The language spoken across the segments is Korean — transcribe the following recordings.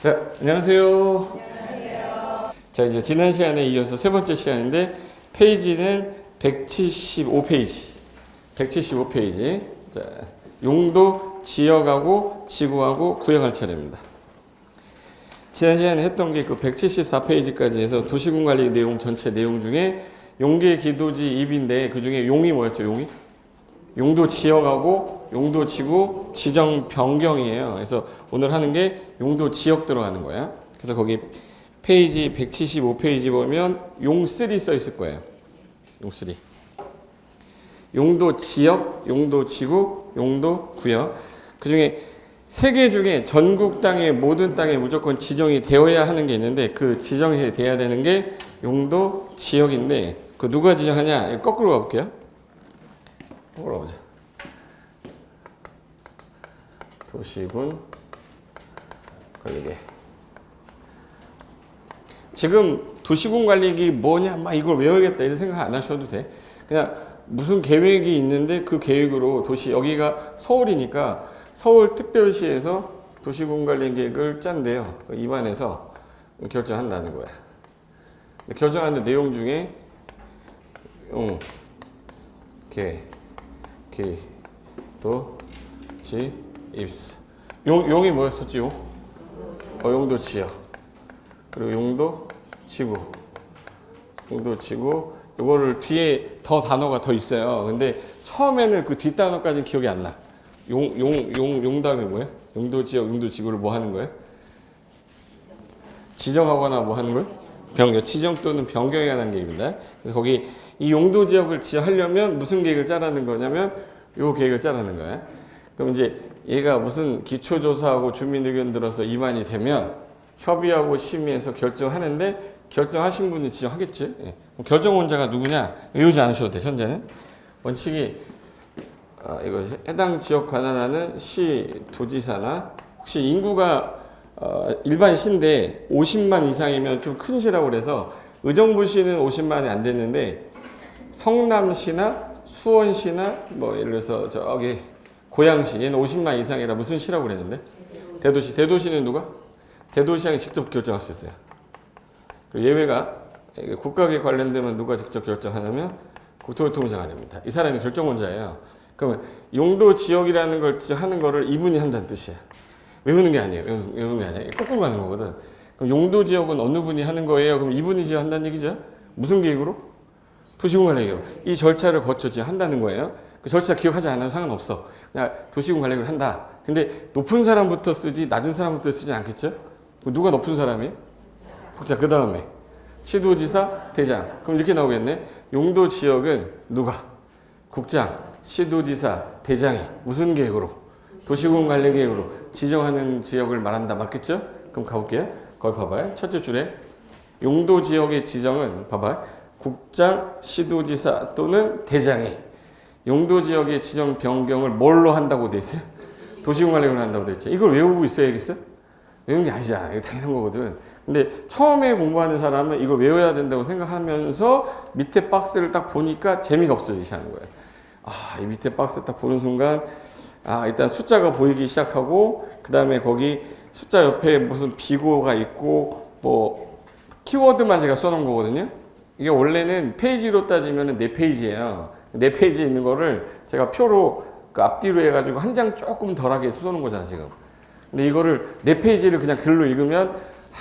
자, 안녕하세요. 자, 이제 지난 시간에 이어서 세 번째 시간인데 페이지는 175페이지. 175페이지. 자, 용도, 지역하고 지구하고 구역할 차례입니다. 지난 시간에 했던 게 그 174페이지까지 해서 도시군 관리 내용 전체 내용 중에 용계 기도지 입인데 그 중에 용이 뭐였죠? 용이? 용도 지역하고 용도 지구 지정 변경이에요. 그래서 오늘 하는 게 용도 지역 들어가는 거야. 그래서 거기 페이지 175페이지 보면 용3 써 있을 거예요. 용3. 용도 지역, 용도 지구, 용도 구역. 그 중에 세 개 중에 전국 땅에 모든 땅에 무조건 지정이 되어야 하는 게 있는데 그 지정이 돼야 되는 게 용도 지역인데 그 누가 지정하냐? 거꾸로 가볼게요. 거꾸로 가보자. 도시군 관리계. 지금 도시군 관리기 뭐냐 막 이걸 외워야겠다 이런 생각 안 하셔도 돼. 그냥 무슨 계획이 있는데 그 계획으로 도시 여기가 서울이니까 서울특별시에서 도시군 관리 계획을 짠대요. 입안에서 결정한다는 거야. 결정하는 내용 중에 용이 뭐였었지? 용도 지역. 그리고 용도 지구. 용도 지구. 이거를 뒤에 더 단어가 더 있어요. 근데 처음에는 그 뒷 단어까지는 기억이 안 나. 용 다음에 뭐야? 용도 지역, 용도 지구를 뭐 하는 거야? 지정하거나 뭐 하는 거야? 변경. 지정 또는 변경에 관한 계획입니다. 그래서 거기 이 용도 지역을 지정하려면 무슨 계획을 짜라는 거냐면 요 계획을 짜라는 거야. 그럼 이제 얘가 무슨 기초조사하고 주민 의견 들어서 입안이 되면 협의하고 심의해서 결정하는데 결정하신 분이 지정하겠지. 예. 결정원자가 누구냐? 외우지 않으셔도 돼. 현재는 원칙이 이거 해당 지역 관할하는 시 도지사나 혹시 인구가 일반 시인데 50만 이상이면 좀 큰 시라고 그래서 의정부시는 50만이 안 됐는데 성남시나 수원시나 뭐 예를 들어서 저기 고양시 얘는 50만 이상이라 무슨 시라고 그랬는데 대도시. 대도시는 누가? 대도시장이 직접 결정할 수 있어요. 예외가 국가계 관련되면 누가 직접 결정하냐면 국토교통부장관입니다. 이 사람이 결정권자예요. 그러면 용도 지역이라는 걸 하는 거를 이분이 한다는 뜻이야. 외우는 게 아니에요. 외우는 게 아니에요. 거꾸로 가는 거거든. 그럼 용도 지역은 어느 분이 하는 거예요? 그럼 이분이 지정한다는 얘기죠. 무슨 계획으로? 도시군 관리 계획으로. 이 절차를 거쳐 지정한다는 거예요. 그 절차 기억하지 않아도 상관없어. 그냥 도시군 관리 계획을 한다. 근데 높은 사람부터 쓰지 낮은 사람부터 쓰지 않겠죠? 누가 높은 사람이에요? 자, 그 다음에 시도지사, 대장. 그럼 이렇게 나오겠네. 용도 지역은 누가? 국장, 시도지사, 대장이 무슨 계획으로? 도시군 관리 계획으로 지정하는 지역을 말한다. 맞겠죠? 그럼 가볼게요. 거기 봐봐요. 첫째 줄에 용도 지역의 지정은 봐봐요. 국장, 시도지사 또는 대장이 용도 지역의 지정 변경을 뭘로 한다고 돼 있어요? 도시군 관리 계획으로 한다고 돼 있죠. 이걸 외우고 있어야겠어요? 외우는 게 아니잖아. 이거 당연한 거거든. 근데 처음에 공부하는 사람은 이걸 외워야 된다고 생각하면서 밑에 박스를 딱 보니까 재미가 없어지기 하는 거예요. 이 밑에 박스 딱 보는 순간 일단 숫자가 보이기 시작하고 그 다음에 거기 숫자 옆에 무슨 비고가 있고 뭐 키워드만 제가 써놓은 거거든요. 이게 원래는 페이지로 따지면 4페이지예요. 4페이지에 있는 거를 제가 표로 그 앞뒤로 해가지고 한 장 조금 덜하게 써놓은 거잖아 지금. 근데 이거를 4페이지를 그냥 글로 읽으면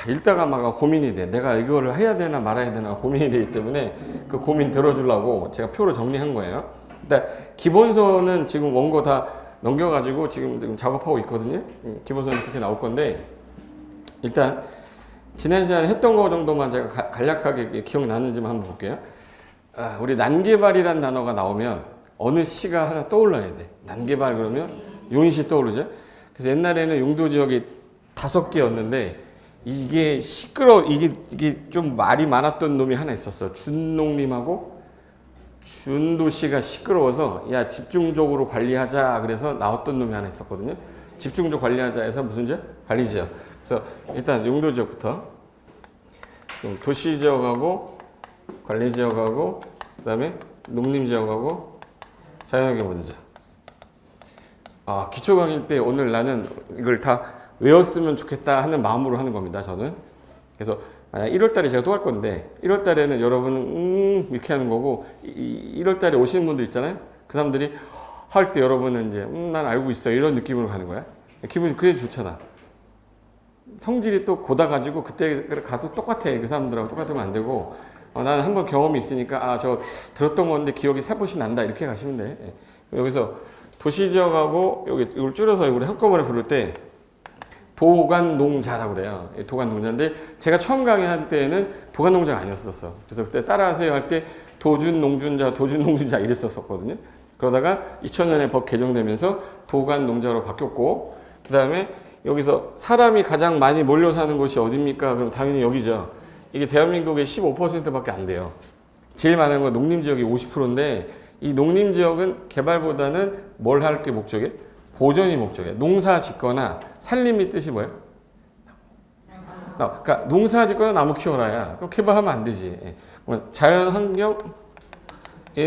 읽다가 막 고민이 돼. 내가 이거를 해야 되나 말아야 되나 고민이 되기 때문에 그 고민 들어주려고 제가 표로 정리한 거예요. 일단 기본서는 지금 원고 다 넘겨가지고 지금 작업하고 있거든요. 기본서는 그렇게 나올 건데 일단 지난 시간에 했던 거 정도만 제가 간략하게 기억나는지만 한번 볼게요. 우리 난개발이라는 단어가 나오면 어느 시가 하나 떠올라야 돼. 난개발 그러면 용인시 떠오르죠. 그래서 옛날에는 용도 지역이 5개였는데 이게 이게 좀 말이 많았던 놈이 하나 있었어. 준농림하고 준도시가 시끄러워서 야 집중적으로 관리하자 그래서 나왔던 놈이 하나 있었거든요. 집중적으로 관리하자 해서 무슨 지역? 관리지역. 그래서 일단 용도 지역부터 도시 지역하고 관리 지역하고 그다음에 농림 지역하고 자연환경 문제. 기초 강의 때 오늘 나는 이걸 다 외웠으면 좋겠다 하는 마음으로 하는 겁니다. 저는. 그래서 만약 1월 달에 제가 또 할 건데 1월 달에는 여러분은 이렇게 하는 거고 1월 달에 오시는 분들 있잖아요. 그 사람들이 할 때 여러분은 이제 난 알고 있어 이런 느낌으로 가는 거야. 기분이 그래 좋잖아. 성질이 또 고다가지고 그때 가도 똑같아. 그 사람들하고 똑같으면 안 되고 나는 한번 경험이 있으니까 저 들었던 건데 기억이 살포시 난다 이렇게 가시면 돼. 여기서 도시지역하고 여기 이걸 줄여서 우리 한꺼번에 부를 때 도간농자라고 그래요. 도간농자인데 제가 처음 강의할 때는 도간농자가 아니었었어. 그래서 그때 따라하세요 할 때 도준농준자 도준농준자 이랬었거든요. 그러다가 2000년에 법 개정되면서 도간농자로 바뀌었고 그 다음에 여기서 사람이 가장 많이 몰려 사는 곳이 어디입니까? 그럼 당연히 여기죠. 이게 대한민국의 15%밖에 안 돼요. 제일 많은 건 농림지역이 50%인데 이 농림지역은 개발보다는 뭘 할 게 목적이에요? 보전이 목적이에요. 농사 짓거나 살림이 뜻이 뭐예요? 그러니까 농사 짓거나 나무 키워라야. 그럼 개발하면 안 되지. 자연환경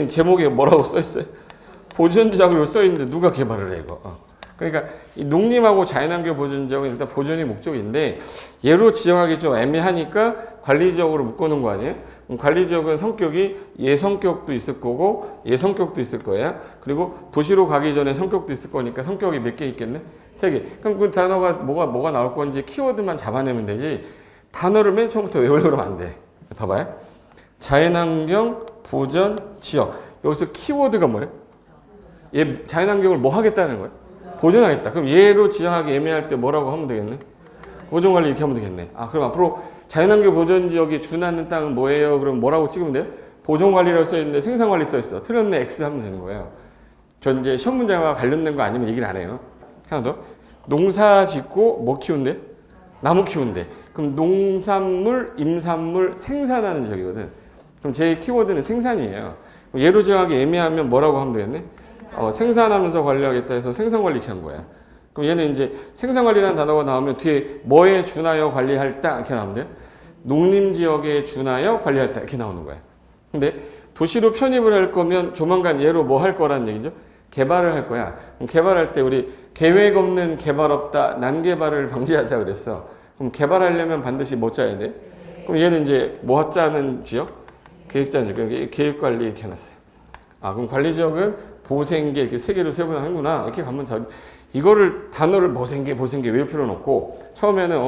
제목에 뭐라고 써있어요? 보전지역으로 써있는데 누가 개발을 해 이거. 그러니까 이 농림하고 자연환경 보전지역은 일단 보전이 목적인데 얘로 지정하기 좀 애매하니까 관리지역으로 묶어놓은 거 아니에요? 관리지역은 성격이 얘 성격도 있을 거고 얘 성격도 있을 거예요. 그리고 도시로 가기 전에 성격도 있을 거니까 성격이 몇 개 있겠네? 3개. 그럼 그 단어가 뭐가 나올 건지 키워드만 잡아내면 되지 단어를 맨 처음부터 외우려면 안 돼. 봐봐요. 자연환경 보전 지역. 여기서 키워드가 뭐예요? 얘 자연환경을 뭐 하겠다는 거예요? 보존하겠다. 그럼 얘로 지정하기 애매할 때 뭐라고 하면 되겠네? 보존관리 이렇게 하면 되겠네. 그럼 앞으로 자연환경 보존지역에 준하는 땅은 뭐예요? 그럼 뭐라고 찍으면 돼요? 보존관리라고 써있는데 생산관리 써있어. 틀렸네. X 하면 되는 거예요. 저 이제 시험 문제와 관련된 거 아니면 얘기를 안 해요. 하나 더. 농사 짓고 뭐 키운대? 나무 키운대. 그럼 농산물, 임산물 생산하는 지역이거든. 그럼 제 키워드는 생산이에요. 얘로 지정하기 애매하면 뭐라고 하면 되겠네? 생산하면서 관리하겠다 해서 생산관리 이렇게 한 거야. 그럼 얘는 이제 생산관리라는 단어가 나오면 뒤에 뭐에 준하여 관리할 땅 이렇게 나오면 돼요. 농림지역에 준하여 관리할 땅 이렇게 나오는 거야. 근데 도시로 편입을 할 거면 조만간 얘로 뭐 할 거라는 얘기죠? 개발을 할 거야. 그럼 개발할 때 우리 계획 없는 개발 없다, 난개발을 방지하자 그랬어. 그럼 개발하려면 반드시 뭐 짜야 돼? 그럼 얘는 이제 뭐 짜는 지역? 계획자는 지역. 계획관리 이렇게 해놨어요. 그럼 관리지역은 보생계 이렇게 3개로 세분하는구나. 이렇게 가면 이거를 단어를 보생계 외울 필요는 없고 처음에는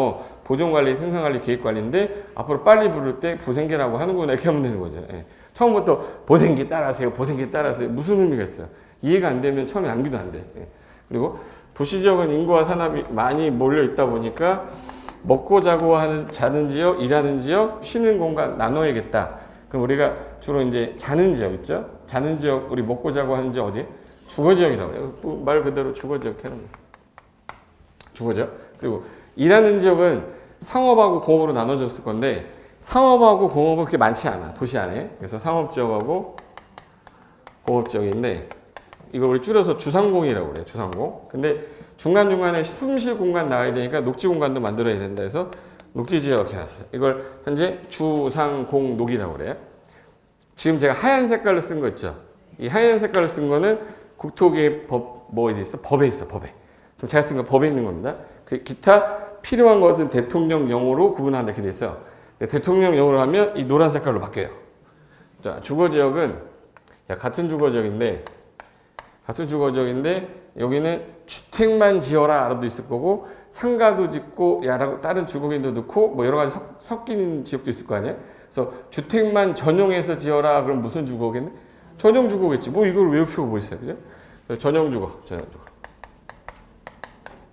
보존관리, 생산관리, 계획관리인데 앞으로 빨리 부를 때 보생계라고 하는구나 이렇게 하면 되는 거죠. 예. 처음부터 보생계 따라하세요. 보생계 따라하세요. 무슨 의미가 있어요? 이해가 안 되면 처음에 암기도 안 돼. 예. 그리고 도시지역은 인구와 산업이 많이 몰려 있다 보니까 먹고 자고 자는 지역, 일하는 지역, 쉬는 공간 나눠야겠다. 그럼 우리가 주로 이제 자는 지역 있죠? 자는 지역, 우리 먹고 자고 하는 지역 어디? 주거지역이라고 해요. 말 그대로 주거지역 해놓은 거예요. 주거지역. 그리고 일하는 지역은 상업하고 공업으로 나눠졌을 건데 상업하고 공업은 그렇게 많지 않아. 도시 안에. 그래서 상업지역하고 공업지역인데 이걸 우리 줄여서 주상공이라고 그래요. 주상공. 근데 중간중간에 숨쉴 공간 나와야 되니까 녹지 공간도 만들어야 된다 해서 녹지지역 이렇게 해놨어요. 이걸 현재 주상공녹이라고 그래요. 지금 제가 하얀 색깔로 쓴 거 있죠. 이 하얀 색깔로 쓴 거는 국토기획 법, 어디 있어? 법에 있어, 법에. 지금 제가 쓴 거 법에 있는 겁니다. 그 기타 필요한 것은 대통령령으로 구분한다 이렇게 돼 있어요. 대통령령으로 하면 이 노란 색깔로 바뀌어요. 자, 주거지역은 같은 주거지역인데 여기는 주택만 지어라라도 있을 거고 상가도 짓고 다른 주거인도 넣고 뭐 여러 가지 섞이는 지역도 있을 거 아니에요. 그래서 주택만 전용해서 지어라 그럼 무슨 주거겠네? 전용 주거겠지. 뭐 이걸 외울 필요가 뭐 있어요, 그죠? 전용 주거.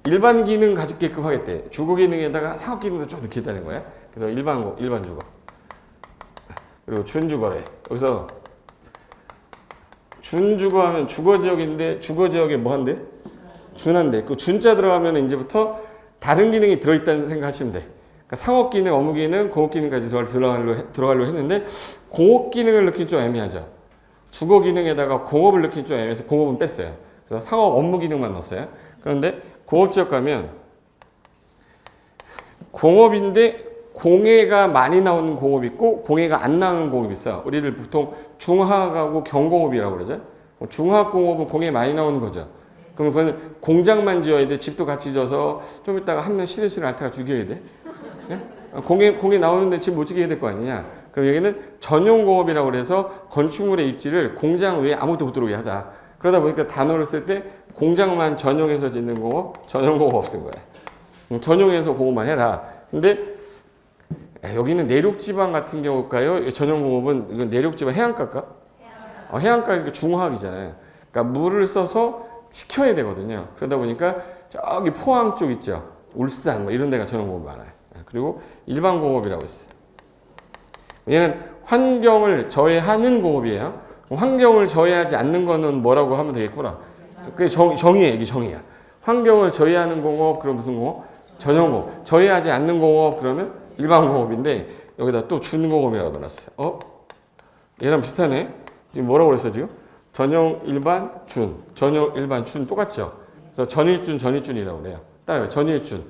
일반 기능 가집게끔 하겠대. 주거 기능에다가 상업 기능도 좀 넣겠다는 거야. 그래서 일반 주거. 그리고 준주거래. 여기서 준주거 하면 주거지역인데 주거지역에 뭐 한대? 준한대. 그 준자 들어가면 이제부터 다른 기능이 들어있다는 생각하시면 돼. 그러니까 상업 기능, 업무 기능, 공업 기능까지 들어가려고 했는데 공업 기능을 넣긴 좀 애매하죠. 주거 기능에다가 공업을 넣긴 좀 애매해서 공업은 뺐어요. 그래서 상업 업무 기능만 넣었어요. 그런데 공업지역 가면 공업인데 공해가 많이 나오는 공업이 있고 공해가 안 나오는 공업이 있어요. 우리를 보통 중화하고 경공업이라고 그러죠. 중화공업은 공해 많이 나오는 거죠. 그럼 그건 공장만 지어야 돼? 집도 같이 져서 좀 이따가 한 명 시리시를 앓다가 죽여야 돼? 예? 공에 나오는데 집 못 지게 해야 될 거 아니냐? 그럼 여기는 전용공업이라고 그래서 건축물의 입지를 공장 외에 아무것도 못 들어오게 하자. 그러다 보니까 단어를 쓸 때 공장만 전용해서 짓는 공업, 전용공업 없은 거야. 전용해서 공업만 해라. 근데 여기는 내륙지방 같은 경우일까요? 전용공업은 이건 내륙지방 해안가일까? 해안가 이렇게 중화학이잖아요. 그러니까 물을 써서 식혀야 되거든요. 그러다 보니까 저기 포항 쪽 있죠. 울산 뭐 이런 데가 전용공업이 많아요. 그리고 일반공업이라고 있어요. 얘는 환경을 저해하는 공업이에요. 환경을 저해하지 않는 거는 뭐라고 하면 되겠구나. 그게 정의예요. 이게 정의야. 환경을 저해하는 공업, 그럼 무슨 공업? 전용공업. 저해하지 않는 공업, 그러면 일반공업인데 여기다 또 준공업이라고 넣어놨어요. 얘랑 비슷하네. 지금 뭐라고 그랬어 지금? 전용, 일반, 준. 전용, 일반, 준 똑같죠? 그래서 전일준이라고 그래요. 따라해요. 전일준.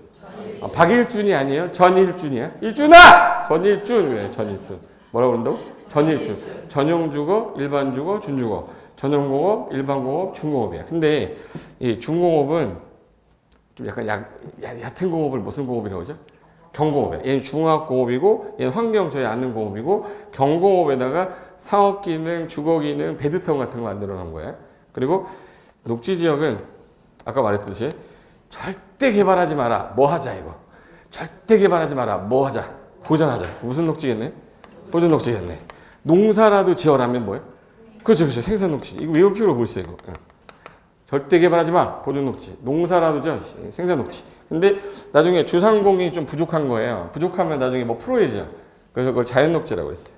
박일준이 아니에요. 전일준이야. 일준아! 전일준 그래요. 전일준. 뭐라고 그런다고? 전일준. 전용주거, 일반주거, 준주거. 전용공업, 일반공업, 준공업이야. 근데 이 준공업은 좀 약간 얕은 공업을 무슨 공업이라고 하죠? 경공업이야. 얘는 중화공업이고 얘는 환경 저해 않는 공업이고 경공업에다가 사업기능, 주거기능, 베드타운 같은 거 만들어 놓은 거야. 그리고 녹지지역은 아까 말했듯이 절대 개발하지 마라. 뭐 하자 이거. 절대 개발하지 마라. 뭐 하자. 보전하자. 무슨 녹지겠네? 보전 녹지겠네. 농사라도 지어라면 뭐예요? 그렇죠. 생산 녹지. 이거 외울 필요가 뭐 있어요, 이거. 절대 개발하지 마. 보존 녹지. 농사라도 지어. 생산 녹지. 근데 나중에 주상공이 좀 부족한 거예요. 부족하면 나중에 뭐 풀어야죠. 그래서 그걸 자연 녹지라고 했어요.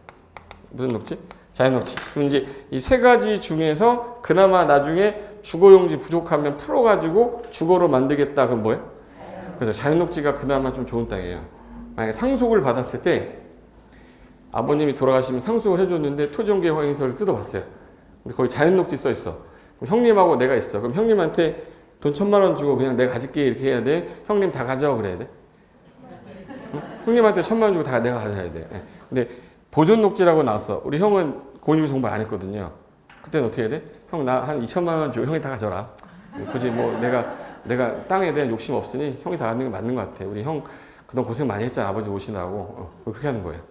무슨 녹지? 자연 녹지. 그럼 이제 이 세 가지 중에서 그나마 나중에 주거용지 부족하면 풀어가지고 주거로 만들겠다. 그럼 뭐예요? 그래서 자연 녹지가 그나마 좀 좋은 땅이에요. 만약에 상속을 받았을 때 아버님이 돌아가시면 상속을 해줬는데 토지용계 확인서를 뜯어봤어요. 근데 거기 자연 녹지 써 있어. 그럼 형님하고 내가 있어. 그럼 형님한테 돈 1,000만 원 주고 그냥 내가 가질게 이렇게 해야 돼? 형님 다 가져와 그래야 돼? 응? 형님한테 1,000만 원 주고 다 내가 가져야 돼. 근데 보존 녹지라고 나왔어. 우리 형은 공인중개사 공부를 안 했거든요. 그때는 어떻게 해야 돼? 형 나 한 2,000만 원 주고 형이 다 가져라. 굳이 뭐 내가 땅에 대한 욕심 없으니 형이 다 갖는 게 맞는 것 같아. 우리 형 그동안 고생 많이 했잖아. 아버지 모시느라고. 그렇게 하는 거예요.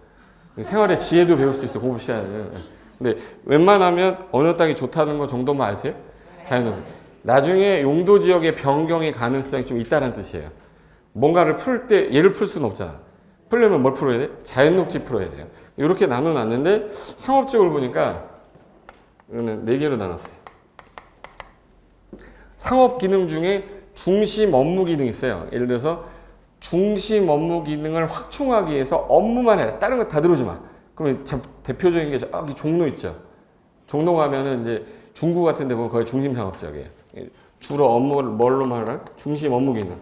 생활의 지혜도 배울 수 있어. 공부 시간에는. 근데 웬만하면 어느 땅이 좋다는 거 정도만 아세요? 자연녹지. 나중에 용도 지역의 변경의 가능성이 좀 있다는 뜻이에요. 뭔가를 풀 때 얘를 풀 수는 없잖아. 풀려면 뭘 풀어야 돼? 자연녹지 풀어야 돼요. 이렇게 나눠놨는데 상업적으로 보니까 이거는 4개로 나눴어요. 상업 기능 중에 중심 업무 기능이 있어요. 예를 들어서 중심 업무 기능을 확충하기 위해서 업무만 해라. 다른 거 다 들어오지 마. 그러면 대표적인 게 저기 종로 있죠. 종로 가면은 이제 중구 같은 데 보면 거의 중심 상업적이에요. 주로 업무를 뭘로 말하나? 중심 업무 기능.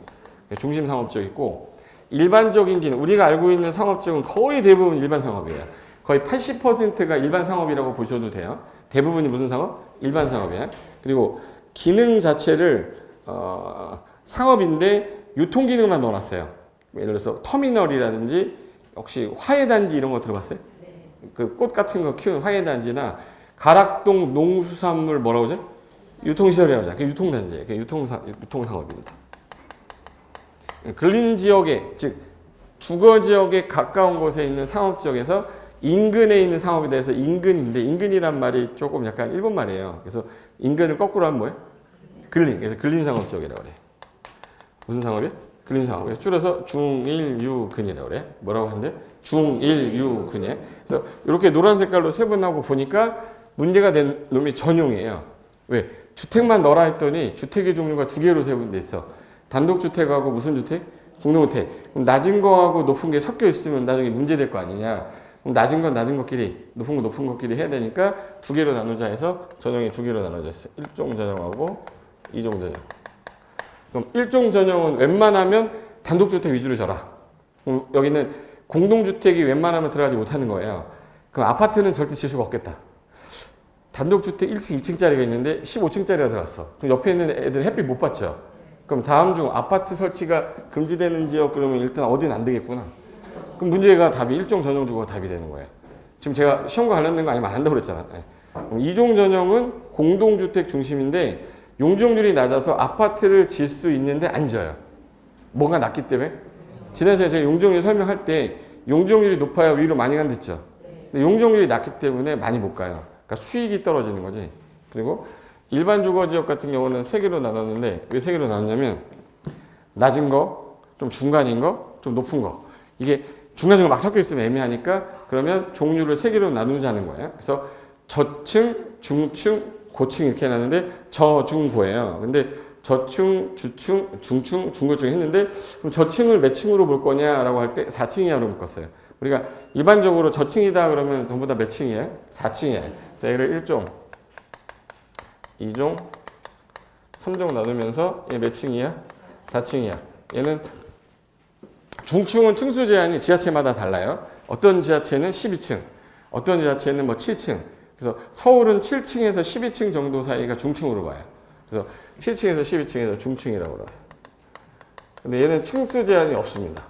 중심 상업적 있고 일반적인 기능. 우리가 알고 있는 상업적은 거의 대부분 일반 상업이에요. 거의 80%가 일반 상업이라고 보셔도 돼요. 대부분이 무슨 상업? 일반 상업이에요. 그리고 기능 자체를 상업인데 유통 기능만 넣어놨어요. 예를 들어서 터미널이라든지 혹시 화훼단지 이런 거 들어봤어요? 그 꽃 같은 거 키우는 화훼단지나 가락동 농수산물 뭐라고 하죠? 유통시설이라고 하죠. 그게 유통단지예요. 그게 유통상업입니다. 근린 지역에, 즉 주거 지역에 가까운 곳에 있는 상업지역에서 인근에 있는 상업에 대해서 인근인데 인근이란 말이 조금 약간 일본 말이에요. 그래서 인근을 거꾸로 하면 뭐예요? 근린. 그래서 근린상업지역이라고 그래요. 무슨 상업이에요? 근린상업. 그래서 줄여서 중일유근이라고 그래요. 뭐라고 하는데? 중일유근이에요. 그래서 이렇게 노란 색깔로 세분하고 보니까 문제가 된 놈이 전용이에요. 왜? 주택만 넣어라 했더니 주택의 종류가 2개로 세분돼 있어. 단독주택하고 무슨 주택? 공동주택. 그럼 낮은 거하고 높은 게 섞여 있으면 나중에 문제될 거 아니냐. 그럼 낮은 건 낮은 것끼리, 높은 건 높은 것끼리 해야 되니까 2개로 나누자 해서 전용이 2개로 나눠져 있어요. 1종 전용하고 2종 전용. 그럼 1종 전용은 웬만하면 단독주택 위주로 져라. 그럼 여기는 공동주택이 웬만하면 들어가지 못하는 거예요. 그럼 아파트는 절대 질 수가 없겠다. 단독주택 1층, 2층짜리가 있는데 15층짜리가 들어갔어. 그럼 옆에 있는 애들 햇빛 못 받죠. 그럼 다음 중 아파트 설치가 금지되는 지역 그러면 일단 어디는 안 되겠구나. 그럼 문제가 답이 1종 전용 주거가 답이 되는 거예요. 지금 제가 시험과 관련된 거 아니면 안 한다고 그랬잖아요. 2종 전용은 공동주택 중심인데 용적률이 낮아서 아파트를 지을 수 있는데 안 지어요. 뭐가 낮기 때문에? 지난 시간에 제가 용적률 설명할 때 용적률이 높아야 위로 많이 간댔죠. 근데 용적률이 낮기 때문에 많이 못 가요. 그러니까 수익이 떨어지는 거지. 그리고 일반 주거지역 같은 경우는 세 개로 나눴는데 왜 세 개로 나눴냐면 낮은 거, 좀 중간인 거, 좀 높은 거. 이게 중간중간 막 섞여 있으면 애매하니까 그러면 종류를 세 개로 나누자는 거예요. 그래서 저층, 중층, 고층 이렇게 해놨는데 저중고예요. 근데 저층, 주층, 중층, 중고층 했는데 그럼 저층을 몇 층으로 볼 거냐라고 할 때 4층이야로 묶었어요. 우리가 일반적으로 저층이다 그러면 전부 다 몇 층이에요? 4층이에요. 자, 얘를 1종, 2종, 3종 나누면서 얘 몇 층이야? 4층이야. 얘는 중층은 층수 제한이 지하체마다 달라요. 어떤 지하체는 12층, 어떤 지하체는 뭐 7층. 그래서 서울은 7층에서 12층 정도 사이가 중층으로 봐요. 그래서 7층에서 12층에서 중층이라고 그래요. 근데 얘는 층수 제한이 없습니다.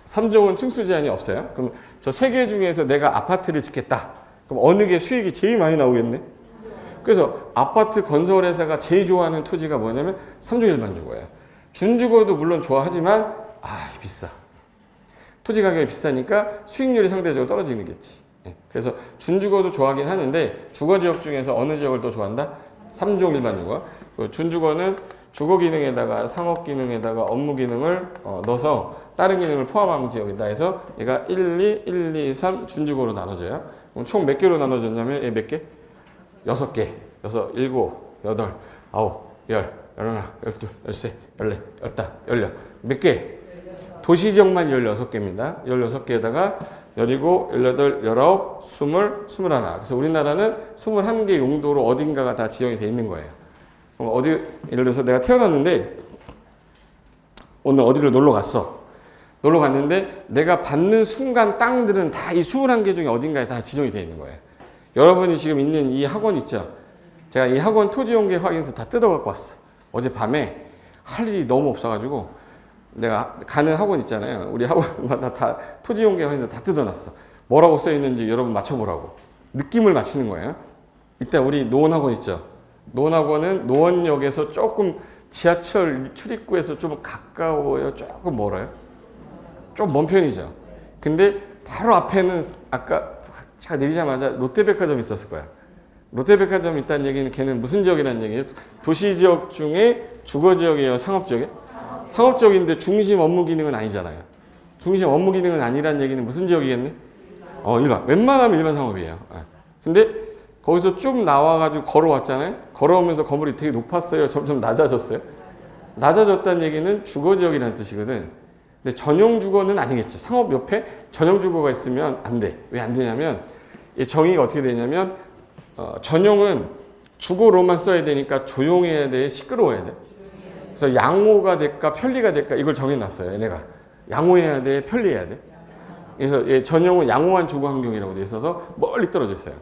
3종은 층수 제한이 없어요. 그럼 저 세 개 중에서 내가 아파트를 짓겠다. 그럼 어느 게 수익이 제일 많이 나오겠네? 그래서 아파트 건설회사가 제일 좋아하는 토지가 뭐냐면 3종 일반 주거예요. 준주거도 물론 좋아하지만 비싸. 토지 가격이 비싸니까 수익률이 상대적으로 떨어지겠지. 그래서 준주거도 좋아하긴 하는데 주거지역 중에서 어느 지역을 더 좋아한다? 3종 일반 주거. 준주거는 주거 기능에다가 상업 기능에다가 업무 기능을 넣어서 다른 기능을 포함한 지역이다 해서 얘가 1, 2, 1, 2, 3 준주거로 나눠져요. 그럼 총 몇 개로 나눠졌냐면 얘 몇 개? 6개. 6, 7, 8, 9, 10, 11, 12, 13, 14, 15, 16. 몇 개? 도시지역만 16개입니다. 16개에다가 17, 18, 19, 20, 21. 그래서 우리나라는 21개 용도로 어딘가가 다 지정이 돼 있는 거예요. 그럼 어디, 예를 들어서 내가 태어났는데 오늘 어디를 놀러 갔어. 놀러 갔는데 내가 받는 순간 땅들은 다 이 21개 중에 어딘가에 다 지정이 돼 있는 거예요. 여러분이 지금 있는 이 학원 있죠? 제가 이 학원 토지용계 확인서 다 뜯어갖고 왔어. 어젯밤에 할 일이 너무 없어가지고 내가 가는 학원 있잖아요. 우리 학원마다 다 토지용계 확인서 다 뜯어놨어. 뭐라고 써있는지 여러분 맞춰보라고. 느낌을 맞추는 거예요. 이때 우리 노원학원 있죠? 노원학원은 노원역에서 조금 지하철 출입구에서 좀 가까워요? 조금 멀어요? 좀 먼 편이죠. 근데 바로 앞에는 아까 차 내리자마자 롯데백화점이 있었을 거야. 롯데백화점이 있다는 얘기는 걔는 무슨 지역이라는 얘기예요? 도시지역 중에 주거지역이에요? 상업지역이에요? 상업지역인데 중심 업무 기능은 아니잖아요. 중심 업무 기능은 아니라는 얘기는 무슨 지역이겠네? 일반. 웬만하면 일반 상업이에요. 근데 거기서 좀 나와가지고 걸어왔잖아요. 걸어오면서 건물이 되게 높았어요. 점점 낮아졌어요. 낮아졌다는 얘기는 주거지역이라는 뜻이거든. 근데 전용 주거는 아니겠죠. 상업 옆에 전용 주거가 있으면 안 돼. 왜 안 되냐면 이 정의가 어떻게 되냐면 전용은 주거로만 써야 되니까 조용해야 돼, 시끄러워야 돼. 그래서 양호가 될까 편리가 될까 이걸 정해놨어요. 얘네가 양호해야 돼, 편리해야 돼. 그래서 전용은 양호한 주거 환경이라고 돼 있어서 멀리 떨어져 있어요.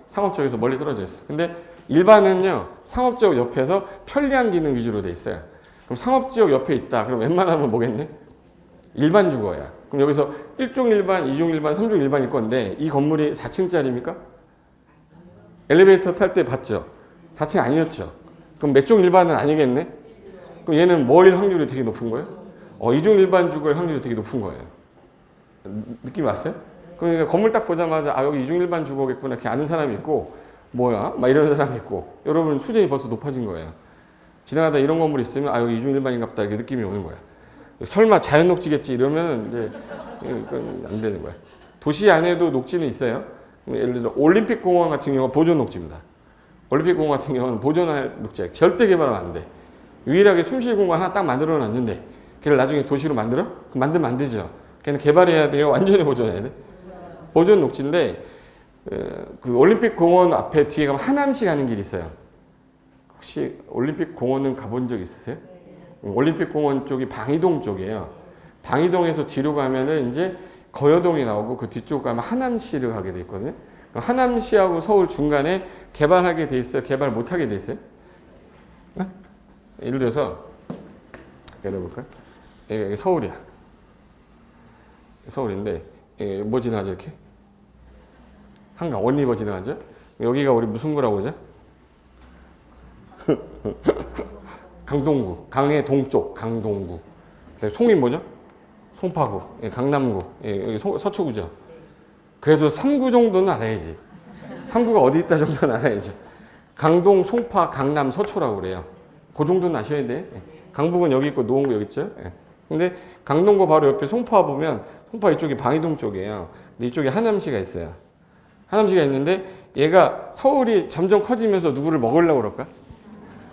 상업 쪽에서 멀리 떨어져 있어요. 근데 일반은요 상업지역 옆에서 편리한 기능 위주로 돼 있어요. 그럼 상업지역 옆에 있다. 그럼 웬만하면 뭐겠네? 일반 주거야. 그럼 여기서 1종 일반, 2종 일반, 3종 일반일 건데 이 건물이 4층짜리입니까? 엘리베이터 탈 때 봤죠? 4층 아니었죠? 그럼 몇 종 일반은 아니겠네? 그럼 얘는 뭐일 확률이 되게 높은 거예요? 2종 일반 주거일 확률이 되게 높은 거예요. 느낌 왔어요? 그러니까 건물 딱 보자마자 여기 2종 일반 주거겠구나 이렇게 아는 사람이 있고 뭐야? 막 이러는 사람이 있고 여러분 수준이 벌써 높아진 거예요. 지나가다 이런 건물 있으면 여기 2종 일반인가 보다 이렇게 느낌이 오는 거야. 설마 자연 녹지겠지 이러면 이제 이건 안 되는 거야. 도시 안에도 녹지는 있어요. 예를 들어 올림픽 공원 같은 경우는 보존 녹지입니다. 올림픽 공원 같은 경우는 보존할 녹지야. 절대 개발은 안 돼. 유일하게 숨쉴 공간 하나 딱 만들어 놨는데 걔를 나중에 도시로 만들어? 그럼 만들면 안 되죠. 걔는 개발해야 돼요. 완전히 보존해야 돼. 보존 녹지인데 그 올림픽 공원 앞에 뒤에 가면 하남시 가는 길이 있어요. 혹시 올림픽 공원은 가본 적 있으세요? 올림픽 공원 쪽이 방이동 쪽이에요. 방이동에서 뒤로 가면은 이제 거여동이 나오고 그 뒤쪽 가면 하남시를 가게 돼 있거든요. 하남시하고 서울 중간에 개발하게 돼 있어요? 개발 못 하게 돼 있어요? 네? 예를 들어서 열어볼까요? 이게 서울이야. 서울인데 뭐 지나가죠 이렇게? 한강 원리버 지나가죠? 여기가 우리 무슨 구라고 그러죠? 강동구, 강의 동쪽 강동구. 송이 뭐죠? 송파구, 예, 강남구, 예, 여기 서초구죠. 그래도 3구 정도는 알아야지. 3구가 어디 있다 정도는 알아야죠. 강동, 송파, 강남, 서초라고 그래요. 그 정도는 아셔야 돼. 예. 강북은 여기 있고 노원구 여기 있죠. 예. 근데 강동구 바로 옆에 송파 보면 송파 이쪽이 방이동 쪽이에요. 근데 이쪽에 하남시가 있어요. 하남시가 있는데 얘가 서울이 점점 커지면서 누구를 먹으려고 그럴까?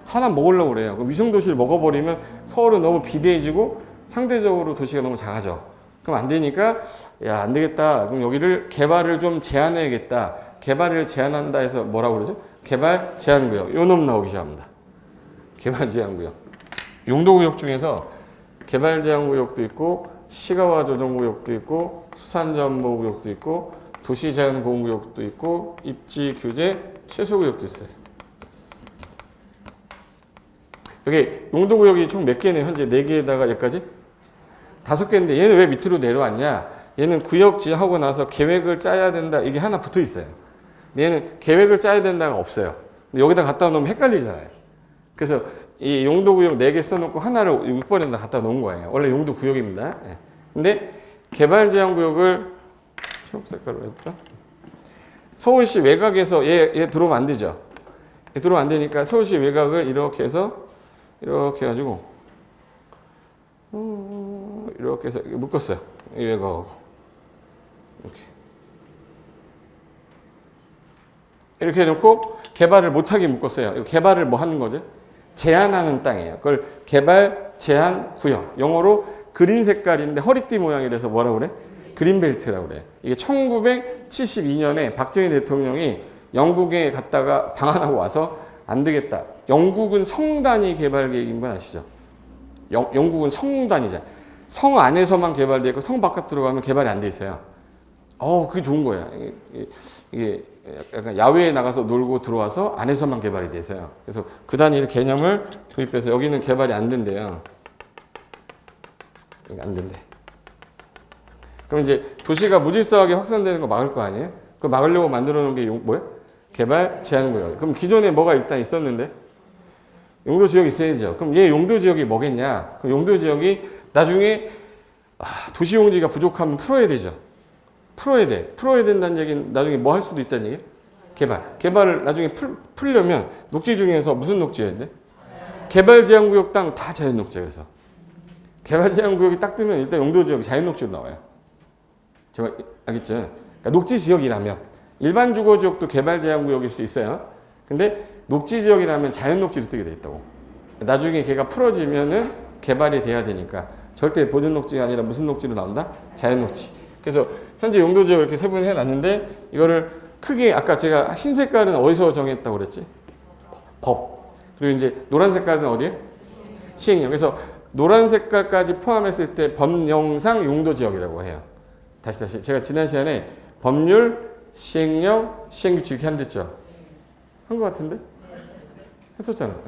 하남 먹으려고 그래요. 그럼 위성도시를 먹어버리면 서울은 너무 비대해지고 상대적으로 도시가 너무 작아져. 그럼 안 되니까 야, 안 되겠다. 그럼 여기를 개발을 좀 제한해야겠다. 개발을 제한한다 해서 뭐라고 그러죠? 개발 제한구역. 요 놈 나오기 시작합니다. 개발 제한구역. 용도구역 중에서 개발 제한구역도 있고 시가와 조정구역도 있고 수산자원보호구역도 있고 도시제한보호구역도 있고 입지 규제 최소구역도 있어요. 여기 용도구역이 총 몇 개네요? 현재 4개에다가 여기까지? 5개인데 얘는 왜 밑으로 내려왔냐? 얘는 구역 지하고 나서 계획을 짜야 된다. 이게 하나 붙어 있어요. 근데 얘는 계획을 짜야 된다가 없어요. 근데 여기다 갖다 놓으면 헷갈리잖아요. 그래서 이 용도구역 4개 써놓고 하나를 6번에다 갖다 놓은 거예요. 원래 용도구역입니다. 근데 개발제한구역을 초록색깔로 했다. 서울시 외곽에서 얘 들어오면 안 되죠. 얘 들어오면 안 되니까 서울시 외곽을 이렇게 해서 이렇게 해가지고 이렇게 해서 묶었어요. 이 외곽하고 이렇게 해놓고 개발을 못하게 묶었어요. 개발을 뭐 하는 거죠? 제한하는 땅이에요. 그걸 개발 제한 구역. 영어로 그린 색깔인데 허리띠 모양이라서 뭐라고 그래? 그린벨트라고 그래. 이게 1972년에 박정희 대통령이 영국에 갔다가 방한하고 와서 안 되겠다. 영국은 성 단위 개발 계획인 건 아시죠? 영국은 성 단위잖아. 성 안에서만 개발되어 있고 성 바깥으로 가면 개발이 안 돼 있어요. 그게 좋은 거야. 이게 약간 야외에 나가서 놀고 들어와서 안에서만 개발이 돼서요. 그래서 그 단위의 개념을 도입해서 여기는 개발이 안 된대요. 여기 안 된대. 그럼 이제 도시가 무질서하게 확산되는 거 막을 거 아니에요? 그 막으려고 만들어 놓은 게 뭐야? 개발 제한구역. 그럼 기존에 뭐가 일단 있었는데? 용도지역이 있어야죠. 그럼 얘 용도지역이 뭐겠냐? 그럼 용도지역이 나중에 도시용지가 부족하면 풀어야 되죠. 풀어야 돼. 풀어야 된다는 얘기는 나중에 뭐 할 수도 있다는 얘기예요? 개발을 나중에 풀려면 녹지 중에서 무슨 녹지여야 돼? 개발 제한구역 땅 다 자연 녹지야. 그래서 개발 제한구역이 딱 뜨면 일단 용도지역이 자연 녹지로 나와요. 제가 알겠죠? 그러니까 녹지 지역이라면 일반 주거지역도 개발 제한구역일 수 있어요. 근데 녹지 지역이라면 자연 녹지로 뜨게 돼 있다고. 나중에 걔가 풀어지면은 개발이 돼야 되니까 절대 보존 녹지가 아니라 무슨 녹지로 나온다? 자연 녹지. 그래서 현재 용도지역 이렇게 세분해 놨는데 이거를 크게 아까 제가 흰 색깔은 어디서 정했다고 그랬지? 법. 그리고 이제 노란 색깔은 어디에? 시행령. 그래서 노란 색깔까지 포함했을 때 법령상 용도지역이라고 해요. 다시 제가 지난 시간에 법률, 시행령, 시행규칙 이렇게 한댔죠. 한 것 같은데? 했었잖아요.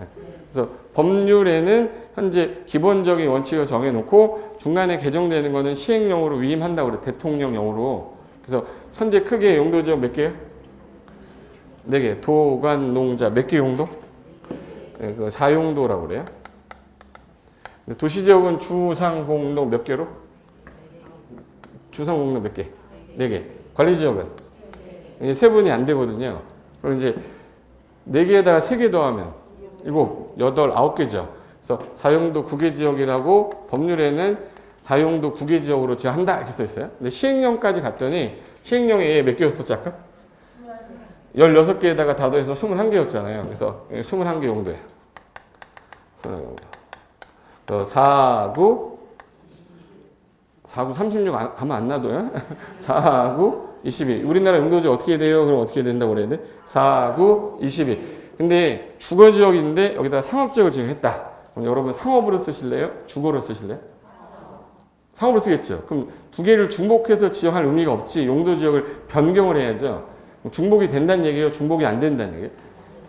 그래서 법률에는 현재 기본적인 원칙을 정해놓고 중간에 개정되는 거는 시행령으로 위임한다고 그래. 대통령령으로. 그래서 현재 크게 용도지역 몇 개요? 4개. 도관, 농자 몇 개 용도? 네, 그 4용도라고 그래요. 도시지역은 주상공동 몇 개로? 주상공동 몇 개? 4개. 관리지역은? 세분이 안 되거든요. 그럼 이제 4개에다가 3개 더하면 7, 8, 9개죠. 그래서 사용도 9개 지역이라고 법률에는 사용도 9개 지역으로 지어한다 이렇게 써 있어요. 근데 시행령까지 갔더니 시행령에 몇 개였었지 아까? 16개에다가 다 더해서 21개였잖아요. 그래서 21개 용도예요. 21개 용도. 4구 36 가만 안 놔둬요. 4구 22. 우리나라 용도지 어떻게 돼요? 그럼 어떻게 된다고 그래야 돼? 4구 22. 근데 주거지역인데 여기다가 상업지역을 지정했다. 그럼 여러분 상업으로 쓰실래요? 주거로 쓰실래요? 상업으로 쓰겠죠. 그럼 두 개를 중복해서 지정할 의미가 없지. 용도지역을 변경을 해야죠. 중복이 된다는 얘기예요? 중복이 안 된다는 얘기예요?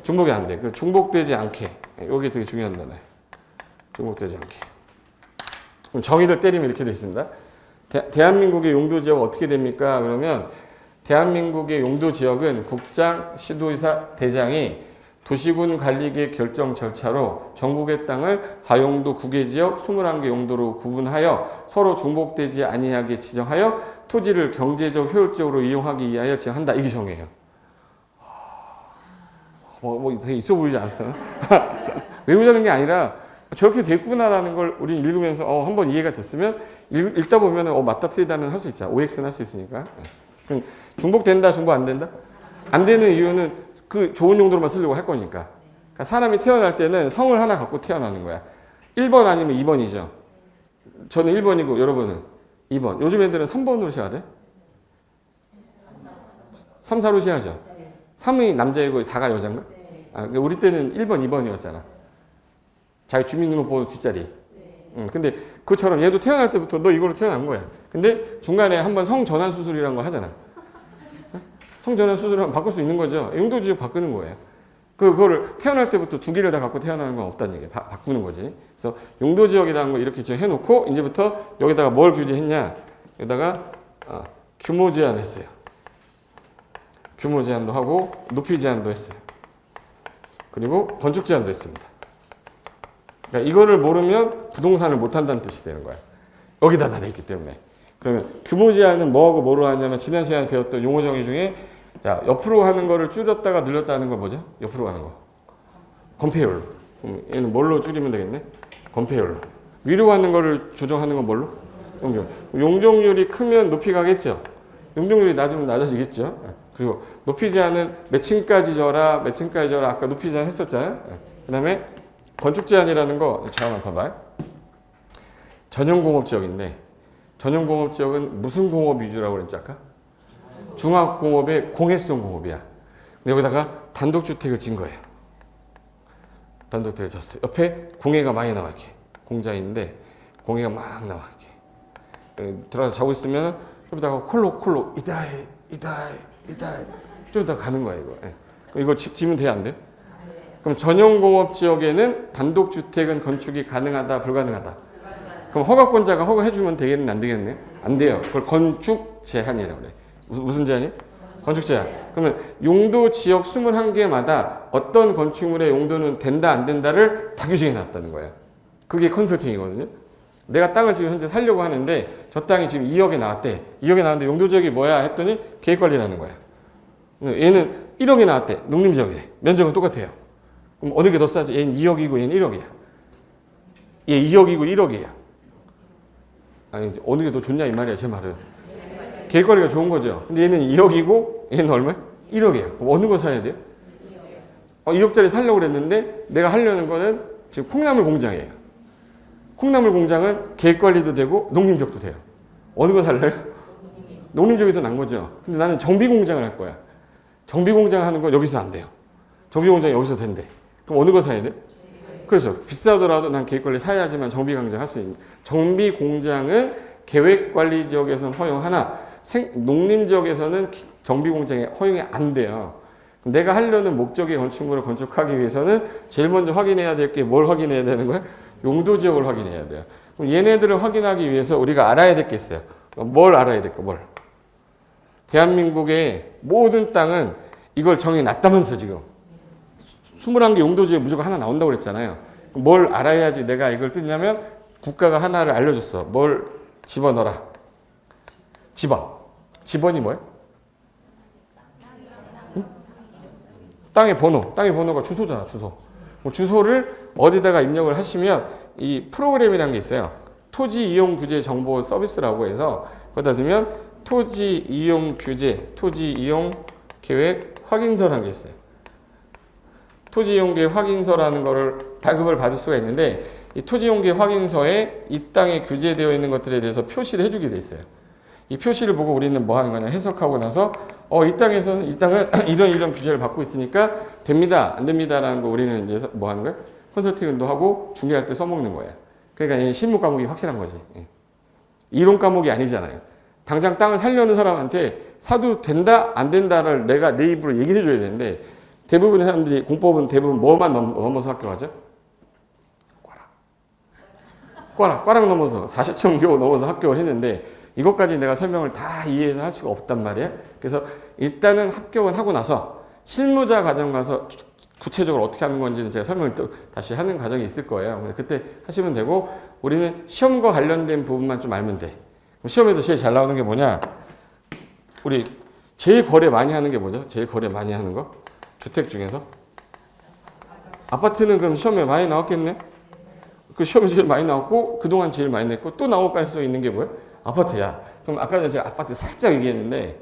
중복이 안 돼. 중복되지 않게. 이게 되게 중요한 단어예요. 중복되지 않게. 그럼 정의를 때리면 이렇게 되어 있습니다. 대한민국의 용도지역 어떻게 됩니까? 그러면 대한민국의 용도지역은 국장, 시도의사, 대장이 도시군 관리계획 결정 절차로 전국의 땅을 4용도 구계지역 21개 용도로 구분하여 서로 중복되지 아니하게 지정하여 토지를 경제적 효율적으로 이용하기 위하여 지정한다. 이게 정해요. 뭐 되게 있어 보이지 않았어요? 외우자는 게 아니라 저렇게 됐구나라는 걸 우리 읽으면서 한번 이해가 됐으면 읽다 보면 맞다 틀리다는 할 수 있잖아. OX는 할 수 있으니까. 중복된다, 중복 안 된다? 안 되는 이유는 그 좋은 용도로만 쓰려고 할 거니까. 그러니까 사람이 태어날 때는 성을 하나 갖고 태어나는 거야. 1번 아니면 2번이죠. 저는 1번이고 여러분은 2번. 요즘 애들은 3번으로 시작해야 돼? 3, 4로 시작하죠. 3이 남자이고 4가 여자인가? 그러니까 우리 때는 1번, 2번이었잖아. 자기 주민등록번호 뒷자리. 근데 그처럼 얘도 태어날 때부터 너 이걸로 태어난 거야. 근데 중간에 한번 성전환 수술이라는 걸 하잖아. 성전환 수술을 바꿀 수 있는 거죠. 용도지역 바꾸는 거예요. 그거를 태어날 때부터 두 개를 다 갖고 태어나는 건 없다는 얘기예요. 바꾸는 거지. 그래서 용도지역이라는 거 이렇게 해놓고 이제부터 여기다가 뭘 규제했냐? 여기다가 규모 제한했어요. 규모 제한도 하고 높이 제한도 했어요. 그리고 건축 제한도 했습니다. 그러니까 이거를 모르면 부동산을 못 한다는 뜻이 되는 거야. 여기다 다 돼 있기 때문에. 그러면 규모 제한은 뭐하고 뭐로 하냐면 지난 시간에 배웠던 용어 정의 중에 옆으로 하는 거를 줄였다가 늘렸다 하는 거 뭐죠? 옆으로 가는 거. 건폐율. 얘는 뭘로 줄이면 되겠네? 건폐율로. 위로 가는 거를 조정하는 건 뭘로? 용적. 용적률이 크면 높이 가겠죠? 용적률이 낮으면 낮아지겠죠? 그리고 높이 제한은 몇 층까지 져라, 몇 층까지 져라. 아까 높이 제한 했었잖아요? 그 다음에 건축 제한이라는 거, 잠깐만 봐봐요. 전용공업지역인데, 전용공업지역은 무슨 공업 위주라고 그랬지 아까? 중화공업의 공해성 공업이야. 근데 여기다가 단독주택을 진 거예요. 단독주택을 졌어요. 옆에 공해가 많이 나와 이렇게. 공장인데 공해가 막 나와 이렇게. 들어가서 자고 있으면 좀 이따가 콜로 이다이 좀 이따가 가는 거야 이거. 이거 지면 돼야 안 돼? 그럼 전용공업지역에는 단독주택은 건축이 가능하다 불가능하다? 그럼 허가권자가 허가해주면 되겠네 안 되겠네? 안 돼요. 그걸 건축 제한이라고 그래. 무슨 제한이? 건축 제한. 그러면 용도 지역 21개마다 어떤 건축물의 용도는 된다 안 된다를 다 규정해 놨다는 거예요. 그게 컨설팅이거든요. 내가 땅을 지금 현재 살려고 하는데 저 땅이 지금 2억에 나왔대. 2억에 나왔는데 용도 지역이 뭐야 했더니 계획관리라는 거야. 얘는 1억에 나왔대. 농림지역이래. 면적은 똑같아요. 그럼 어느 게 더 싸지? 얘는 2억이고 얘는 1억이야. 얘 2억이고 1억이야. 아니 어느 게 더 좋냐 이 말이야 제 말은. 계획관리가 좋은 거죠. 근데 얘는 2억이고 얘는 얼마야? 1억이에요. 그럼 어느 거 사야 돼요? 1억짜리 살려고 그랬는데 내가 하려는 거는 지금 콩나물 공장이에요. 콩나물 공장은 계획관리도 되고 농림지역도 돼요. 어느 거 살래요? 농림지역이 더 난 거죠. 근데 나는 정비공장을 할 거야. 정비공장 하는 건 여기서 안 돼요. 정비공장이 여기서 된대. 그럼 어느 거 사야 돼? 그래서 비싸더라도 난 계획관리 사야지만 정비공장 할 수 있는. 정비공장은 계획관리지역에서는 허용하나 농림지역에서는 정비공장에 허용이 안 돼요. 내가 하려는 목적의 건축물을 건축하기 위해서는 제일 먼저 확인해야 될 게 뭘 확인해야 되는 거야? 용도지역을 확인해야 돼요. 그럼 얘네들을 확인하기 위해서 우리가 알아야 될 게 있어요. 뭘 알아야 될까? 뭘? 대한민국의 모든 땅은 이걸 정해놨다면서 지금 21개 용도지역 무조건 하나 나온다고 그랬잖아요. 뭘 알아야지 내가 이걸 뜨냐면 국가가 하나를 알려줬어. 뭘 집어넣어라. 집원. 집원이 뭐예요? 응? 땅의 번호. 땅의 번호가 주소잖아. 주소. 주소를 어디다가 입력을 하시면 이 프로그램이라는 게 있어요. 토지 이용 규제 정보 서비스라고 해서 거기다 넣으면 토지 이용 규제, 토지 이용 계획 확인서라는 게 있어요. 토지 이용 계획 확인서라는 거를 발급을 받을 수가 있는데 이 토지 이용 계획 확인서에 이 땅에 규제되어 있는 것들에 대해서 표시를 해주게 돼 있어요. 이 표시를 보고 우리는 뭐 하는 거냐 해석하고 나서 이 땅에서 이 땅은 이런 규제를 받고 있으니까 됩니다 안 됩니다라는 거 우리는 이제 뭐 하는 거야? 컨설팅도 하고 중개할 때 써먹는 거예요. 그러니까 이 실무 과목이 확실한 거지. 이론 과목이 아니잖아요. 당장 땅을 살려는 사람한테 사도 된다 안 된다를 내가 내 입으로 얘기를 해줘야 되는데 대부분의 사람들이 공법은 대부분 뭐만 넘어서 학교 가죠? 꽈락 넘어서 40점 겨우 넘어서 합격을 했는데 이것까지 내가 설명을 다 이해해서 할 수가 없단 말이에요. 그래서 일단은 합격은 하고 나서 실무자 과정 가서 구체적으로 어떻게 하는 건지는 제가 설명을 또 다시 하는 과정이 있을 거예요. 그때 하시면 되고 우리는 시험과 관련된 부분만 좀 알면 돼. 그럼 시험에서 제일 잘 나오는 게 뭐냐? 우리 제일 거래 많이 하는 게 뭐죠? 제일 거래 많이 하는 거? 주택 중에서? 아파트는 그럼 시험에 많이 나왔겠네? 그 시험에 제일 많이 나왔고 그동안 제일 많이 냈고 또 나올 가능성이 있는 게 뭐예요? 아파트야. 그럼 아까 전에 제가 아파트 살짝 얘기했는데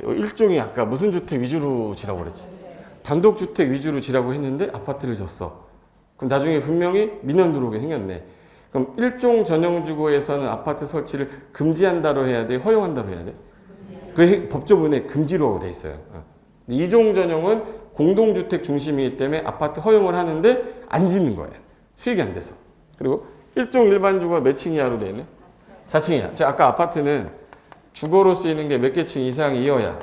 일종이 아까 무슨 주택 위주로 지라고 그랬지? 단독주택 위주로 지라고 했는데 아파트를 졌어. 그럼 나중에 분명히 민원 들어오게 생겼네. 그럼 일종 전용주거에서는 아파트 설치를 금지한다로 해야 돼? 허용한다로 해야 돼? 그 법조문에 금지로 돼 있어요. 이종 전용은 공동주택 중심이기 때문에 아파트 허용을 하는데 안 짓는 거예요. 수익이 안 돼서. 그리고 일종 일반 주거 몇 층 이하로 돼 있네? 4층 이하. 제가 아까 아파트는 주거로 쓰이는 게 몇 개 층 이상이어야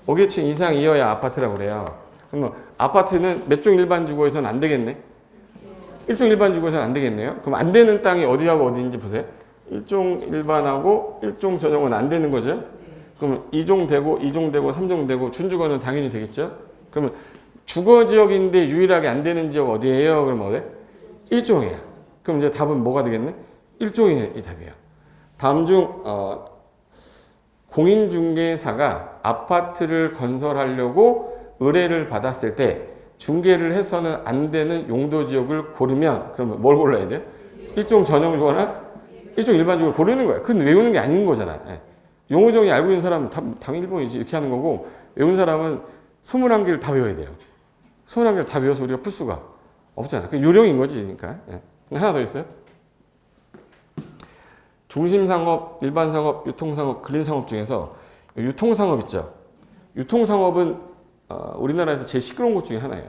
5개층 이상이어야 아파트라고 그래요. 그러면 아파트는 몇 종 일반 주거에서는 안 되겠네? 일종 일반 주거에서는 안 되겠네요. 그럼 안 되는 땅이 어디하고 어디인지 보세요. 일종 일반하고 일종 전용은 안 되는 거죠. 그러면 2종 되고 2종 되고 3종 되고 준주거는 당연히 되겠죠. 그러면 주거지역인데 유일하게 안 되는 지역 어디예요? 그럼 어디? 1종이에요. 그럼 이제 답은 뭐가 되겠네? 1종이 답이에요. 다음 중 공인중개사가 아파트를 건설하려고 의뢰를 받았을 때 중개를 해서는 안 되는 용도지역을 고르면 그러면 뭘 골라야 돼요? 일종 전용주거나 일종 일반주거를 고르는 거예요. 그건 외우는 게 아닌 거잖아요. 예. 용어정의 알고 있는 사람은 당연히 1번이지 이렇게 하는 거고 외운 사람은 21개를 다 외워야 돼요. 21개를 다 외워서 우리가 풀 수가 없잖아요. 그 요령인 거지. 그러니까. 예. 하나 더 있어요. 중심상업, 일반상업, 유통상업, 근린상업 중에서 유통상업 있죠. 유통상업은 우리나라에서 제일 시끄러운 곳 중에 하나예요.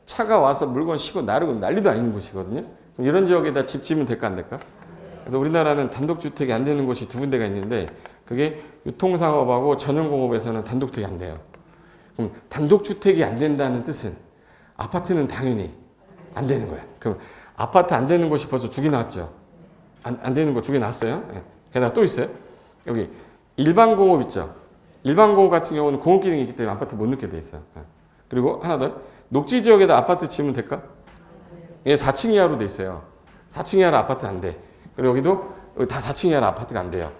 차가 와서 물건 싣고 나르고 난리도 아닌 곳이거든요. 그럼 이런 지역에다 집 지으면 될까 안 될까? 그래서 우리나라는 단독주택이 안 되는 곳이 두 군데가 있는데 그게 유통상업하고 전용공업에서는 단독주택이 안 돼요. 그럼 단독주택이 안 된다는 뜻은 아파트는 당연히 안 되는 거야. 그럼 아파트 안 되는 곳이 벌써 두 개 나왔죠. 안 되는 거 두 개 나왔어요. 예. 게다가 또 있어요. 여기 일반공업 있죠. 일반공업 같은 경우는 공업기능이 있기 때문에 아파트 못 넣게 돼 있어요. 예. 그리고 하나 더. 녹지지역에다 아파트 지으면 될까? 예, 4층 이하로 돼 있어요. 4층 이하로 아파트 안 돼. 그리고 여기도 다 4층 이하로 아파트가 안 돼요.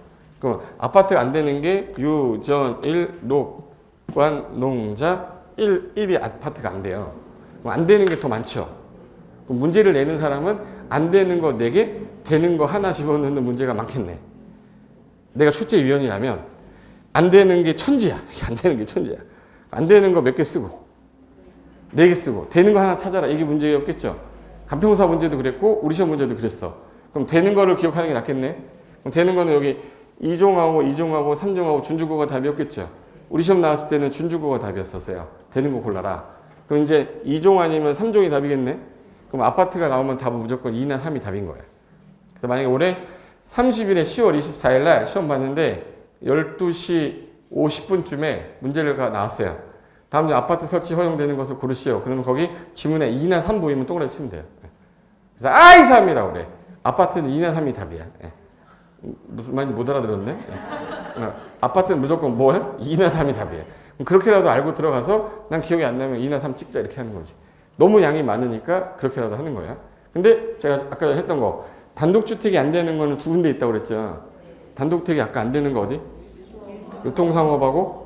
그럼 아파트가 안 되는 게 유, 전, 일, 녹, 관, 농자, 1이 아파트가 안 돼요. 그럼 안 되는 게 더 많죠. 그럼 문제를 내는 사람은 안 되는 거 4개, 되는 거 하나 집어넣는 문제가 많겠네. 내가 출제위원이라면 안 되는 게 천지야. 안 되는 게 천지야. 안 되는 거 몇 개 쓰고 4개 쓰고 되는 거 하나 찾아라. 이게 문제였겠죠. 간평사 문제도 그랬고 우리 시험 문제도 그랬어. 그럼 되는 거를 기억하는 게 낫겠네. 그럼 되는 거는 여기 2종하고 2종하고 3종하고 준주거가 답이었겠죠. 우리 시험 나왔을 때는 준주거가 답이었었어요. 되는 거 골라라. 그럼 이제 2종 아니면 3종이 답이겠네. 그럼 아파트가 나오면 답은 무조건 2나 3이 답인 거예요. 그래서 만약에 올해 30일에 10월 24일 날 시험 봤는데 12시 50분쯤에 문제가 나왔어요. 다음 주 아파트 설치 허용되는 것을 고르시오. 그러면 거기 지문에 2나 3 보이면 동그라미 치면 돼요. 그래서 아이 3이라고 그래. 아파트는 2나 3이 답이야. 무슨 말인지 못 알아들었네. 아파트는 무조건 뭘? 2나 3이 답이에요. 그렇게라도 알고 들어가서 난 기억이 안 나면 2나 3 찍자 이렇게 하는 거지. 너무 양이 많으니까 그렇게라도 하는 거야. 근데 제가 아까 했던 거 단독주택이 안 되는 거는 두 군데 있다고 그랬죠. 단독주택이 아까 안 되는 거 어디? 유통상업하고